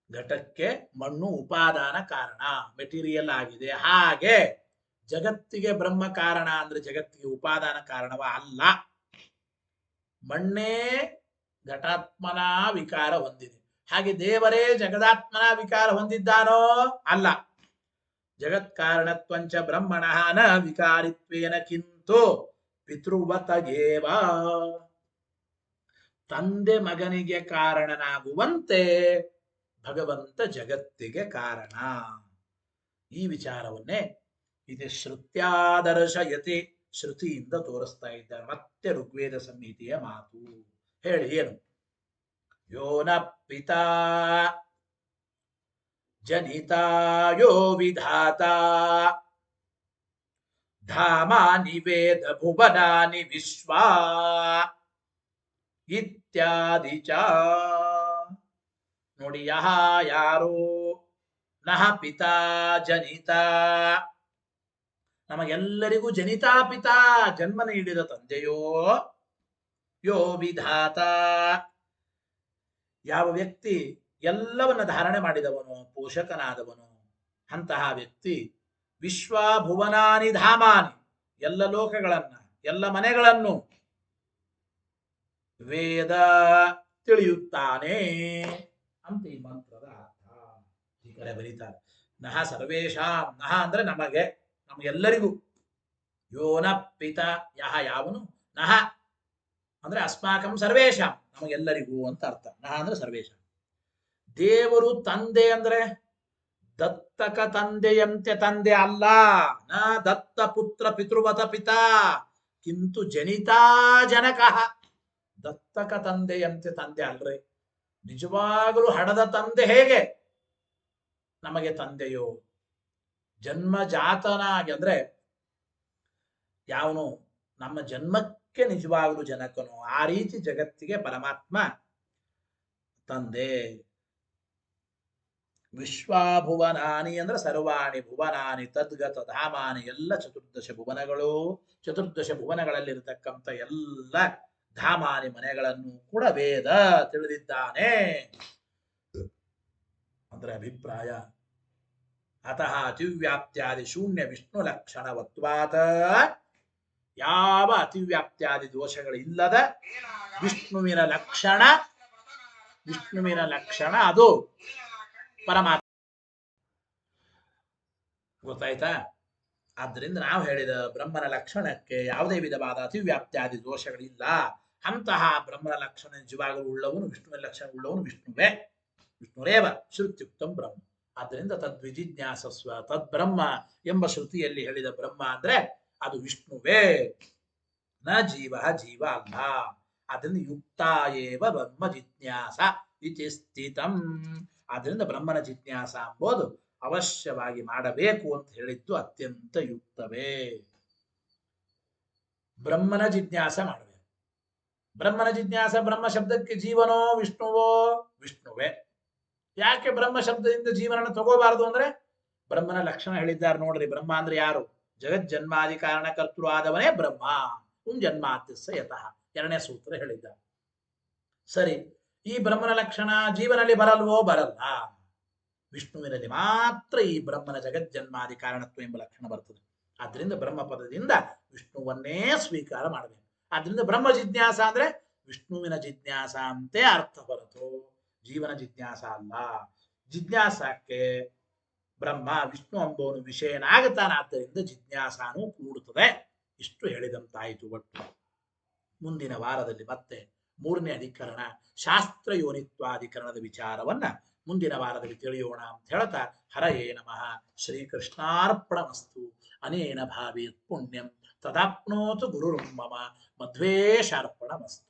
ಘಟಕ್ಕೆ ಮಣ್ಣು ಉಪಾದಾನ ಕಾರಣ, ಮೆಟೀರಿಯಲ್ ಆಗಿದೆ. ಹಾಗೆ ಜಗತ್ತಿಗೆ ಬ್ರಹ್ಮ ಕಾರಣ ಅಂದ್ರೆ ಜಗತ್ತಿಗೆ ಉಪಾದಾನ ಕಾರಣವ ಅಲ್ಲ. ಮಣ್ಣೇ ಘಟಾತ್ಮನ ವಿಕಾರ ಹೊಂದಿದೆ. ಹಾಗೆ ದೇವರೇ ಜಗದಾತ್ಮನ ವಿಕಾರ ಹೊಂದಿದ್ದಾನೋ? ಅಲ್ಲ. ಜಗತ್ಕಾರಣತ್ವಂಚ ಬ್ರಹ್ಮಣ ನ ವಿಕಾರಿತ್ವೇನ ಕಿಂತು ಪಿತೃವತಗೇವ. ತಂದೆ ಮಗನಿಗೆ ಕಾರಣನಾಗುವಂತೆ ಭಗವಂತ ಜಗತ್ತಿಗೆ ಕಾರಣ. ಈ ವಿಚಾರವನ್ನೇ ಇದು ಶ್ರುತ್ಯಾದರ್ಶಯತಿ, ಶ್ರುತಿಯಿಂದ ತೋರಿಸ್ತಾ ಇದ್ದಾರೆ. ಮತ್ತೆ ಋಗ್ವೇದ ಸಂಹಿತೆಯ ಮಾತು ಹೇಳಿ ಏನು? ಯೋನ ಪಿತಾ ಜನಿತಾ ಯೋ ವಿಧಾತಾ ಧಾಮಾನಿ ವೇದ ಭುವನಾನಿ ವಿಶ್ವಾ ಇತ್ಯಾದಿ ಚ. ನೋಡಿ, ಯಹ ಯಾರು, ನಹ ಪಿತಾ ಜನಿತಾ, ನಮಗೆಲ್ಲರಿಗೂ ಜನಿತಾ ಪಿತಾ ಜನ್ಮ ನೀಡಿದ ತಂದೆಯೋ, ಯೋ ವಿಧಾತ ಯಾವ ವ್ಯಕ್ತಿ ಎಲ್ಲವನ್ನ ಧಾರಣೆ ಮಾಡಿದವನು, ಪೋಷಕನಾದವನು, ಅಂತಹ ವ್ಯಕ್ತಿ ವಿಶ್ವ ಭುವನಾನಿ ಧಾಮಾನಿ ಎಲ್ಲ ಲೋಕಗಳನ್ನ, ಎಲ್ಲ ಮನೆಗಳನ್ನು ವೇದ ತಿಳಿಯುತ್ತಾನೆ ಅಂತ ಈ ಮಂತ್ರದ ಅರ್ಥ. ಈ ಕಡೆ ಬರೀತಾರೆ, ನಹ ಸರ್ವೇಶಾಂ, ನಹ ಅಂದ್ರೆ ನಮಗೆ, ನಮಗೆಲ್ಲರಿಗೂ. ಯೋನ ಪಿತ, ಯಹ ಯಾವನು, ನಹ ಅಂದ್ರೆ ಅಸ್ಮಾಕಂ ಸರ್ವೇಶಾಂ, ನಮಗೆಲ್ಲರಿಗೂ ಅಂತ ಅರ್ಥ. ನಹ ಅಂದ್ರೆ ಸರ್ವೇಶಾಂ. ದೇವರು ತಂದೆ ಅಂದ್ರೆ ದತ್ತಕ ತಂದೆಯಂತೆ ತಂದೆ ಅಲ್ಲ. ನ ದತ್ತ ಪುತ್ರ ಪಿತೃವತ ಪಿತಾ ಕಿಂತು ಜನಿತಾ ಜನಕ. ದತ್ತಕ ತಂದೆಯಂತೆ ತಂದೆ ಅಲ್ರಿ. ನಿಜವಾಗಲೂ ಹಡದ ತಂದೆ ಹೇಗೆ ನಮಗೆ ತಂದೆಯೋ, ಜನ್ಮಜಾತನಾಗಿ ಅಂದ್ರೆ ಯಾವನು ನಮ್ಮ ಜನ್ಮಕ್ಕೆ ನಿಜವಾಗಲೂ ಜನಕನು, ಆ ರೀತಿ ಜಗತ್ತಿಗೆ ಪರಮಾತ್ಮ ತಂದೆ. ವಿಶ್ವಾಭುವನಾನಿ ಅಂದ್ರೆ ಸರ್ವಾಣಿ ಭುವನಾನಿ ತದ್ಗತ ಧಾಮಾನಿ, ಎಲ್ಲ ಚತುರ್ದಶ ಭುವನಗಳು, ಚತುರ್ದಶ ಭುವನಗಳಲ್ಲಿರತಕ್ಕಂಥ ಎಲ್ಲ ಧಾಮಾನಿ ಮನೆಗಳನ್ನು ಕೂಡ ವೇದ ತಿಳಿದಿದ್ದಾನೆ ಅಂದ್ರೆ ಅಭಿಪ್ರಾಯ. ಅತಃ ಅತಿವ್ಯಾಪ್ತ್ಯಾದಿ ಶೂನ್ಯ ವಿಷ್ಣು ಲಕ್ಷಣವತ್ವಾತ, ಯಾವ ಅತಿವ್ಯಾಪ್ತ್ಯಾದಿ ದೋಷಗಳಿಲ್ಲದ ವಿಷ್ಣುವಿನ ಲಕ್ಷಣ, ವಿಷ್ಣುವಿನ ಲಕ್ಷಣ ಅದು ಪರಮಾತ್ಮ. ಗೊತ್ತಾಯ್ತಾ? ಆದ್ದರಿಂದ ನಾವು ಹೇಳಿದ ಬ್ರಹ್ಮನ ಲಕ್ಷಣಕ್ಕೆ ಯಾವುದೇ ವಿಧವಾದ ಅತಿವ್ಯಾಪ್ತ್ಯಾದಿ ದೋಷಗಳಿಲ್ಲ. ಅಂತಹ ಬ್ರಹ್ಮನ ಲಕ್ಷಣ ನಿಜವಾಗಲೂ ಉಳ್ಳವನು, ವಿಷ್ಣುವಿನ ಲಕ್ಷಣ ಉಳ್ಳವನು ವಿಷ್ಣುವೇ. ವಿಷ್ಣುರೇವ ಶ್ರುತ್ಯುಕ್ತಂ ಬ್ರಹ್ಮ. ಆದ್ದರಿಂದ ತದ್ವಿಜಿಜ್ಞಾಸಸ್ವ ತದ್ಬ್ರಹ್ಮ ಎಂಬ ಶ್ರುತಿಯಲ್ಲಿ ಹೇಳಿದ ಬ್ರಹ್ಮ ಅಂದ್ರೆ ಅದು ವಿಷ್ಣುವೇ, ನ ಜೀವ, ಜೀವ ಅಲ್ಲ. ಆದ್ದರಿಂದ ಯುಕ್ತಾಯೇವ ಬ್ರಹ್ಮ ಜಿಜ್ಞಾಸ ಇತಿ ಸ್ಥಿತಂ. ಆದ್ದರಿಂದ ಬ್ರಹ್ಮನ ಜಿಜ್ಞಾಸ ಎಂಬುದು ಅವಶ್ಯವಾಗಿ ಮಾಡಬೇಕು ಅಂತ ಹೇಳಿದ್ದು ಅತ್ಯಂತ ಯುಕ್ತವೇ. ಬ್ರಹ್ಮನ ಜಿಜ್ಞಾಸ ಮಾಡಬೇಕು. ಬ್ರಹ್ಮನ ಜಿಜ್ಞಾಸ, ಬ್ರಹ್ಮ ಶಬ್ದಕ್ಕೆ ಜೀವನೋ ವಿಷ್ಣುವೋ? ವಿಷ್ಣುವೇ. ಯಾಕೆ ಬ್ರಹ್ಮ ಶಬ್ದದಿಂದ ಜೀವನನ್ನು ತಗೋಬಾರದು ಅಂದ್ರೆ ಬ್ರಹ್ಮನ ಲಕ್ಷಣ ಹೇಳಿದ್ದಾರೆ ನೋಡ್ರಿ. ಬ್ರಹ್ಮ ಅಂದ್ರೆ ಯಾರು? ಜಗಜ್ಜನ್ಮಾದಿ ಕಾರಣ ಕರ್ತೃ ಆದವನೇ ಬ್ರಹ್ಮ. ಜನ್ಮಾತ್ಯಸ್ಸ ಯತಃ, ಎರಡನೇ ಸೂತ್ರ ಹೇಳಿದ್ದಾರೆ. ಸರಿ, ಈ ಬ್ರಹ್ಮನ ಲಕ್ಷಣ ಜೀವನಲ್ಲಿ ಬರಲ್ವೋ? ಬರಲ್ಲ. ವಿಷ್ಣುವಿನಲ್ಲಿ ಮಾತ್ರ ಈ ಬ್ರಹ್ಮನ ಜಗಜ್ಜನ್ಮಾದಿ ಕಾರಣತ್ವ ಎಂಬ ಲಕ್ಷಣ ಬರ್ತದೆ. ಆದ್ರಿಂದ ಬ್ರಹ್ಮ ಪದದಿಂದ ವಿಷ್ಣುವನ್ನೇ ಸ್ವೀಕಾರ ಮಾಡಬೇಕು. ಆದ್ರಿಂದ ಬ್ರಹ್ಮ ಜಿಜ್ಞಾಸ ಅಂದ್ರೆ ವಿಷ್ಣುವಿನ ಜಿಜ್ಞಾಸ ಅಂತೆ ಅರ್ಥ ಹೊರತು ಜೀವನ ಜಿಜ್ಞಾಸ ಅಲ್ಲ. ಜಿಜ್ಞಾಸಕ್ಕೆ ಬ್ರಹ್ಮ ವಿಷ್ಣು ಎಂಬುವನು ವಿಷಯನಾಗುತ್ತಾನಾದ್ದರಿಂದ ಜಿಜ್ಞಾಸಾನು ಕೂಡುತ್ತದೆ. ಇಷ್ಟು ಹೇಳಿದಂತಾಯಿತು. ಒಟ್ಟು ಮುಂದಿನ ವಾರದಲ್ಲಿ ಮತ್ತೆ ಮೂರನೇ ಅಧಿಕರಣ ಶಾಸ್ತ್ರ ಯೋನಿತ್ವಾಧಿಕರಣದ ವಿಚಾರವನ್ನ ಮುಂದಿನ ವಾರದಲ್ಲಿ ತಿಳಿಯೋಣ ಅಂತ ಹೇಳ್ತಾ ಹರಯೇ ನಮಃ ಶ್ರೀಕೃಷ್ಣಾರ್ಪಣಮಸ್ತು ಅನೇನ ಭಾವೇತ್ ಪುಣ್ಯಂ ತದಾಪ್ನೋತು ಗುರುರ್ಮಮ ಮಧ್ವೇಶಾರ್ಪಣಮಸ್ತು.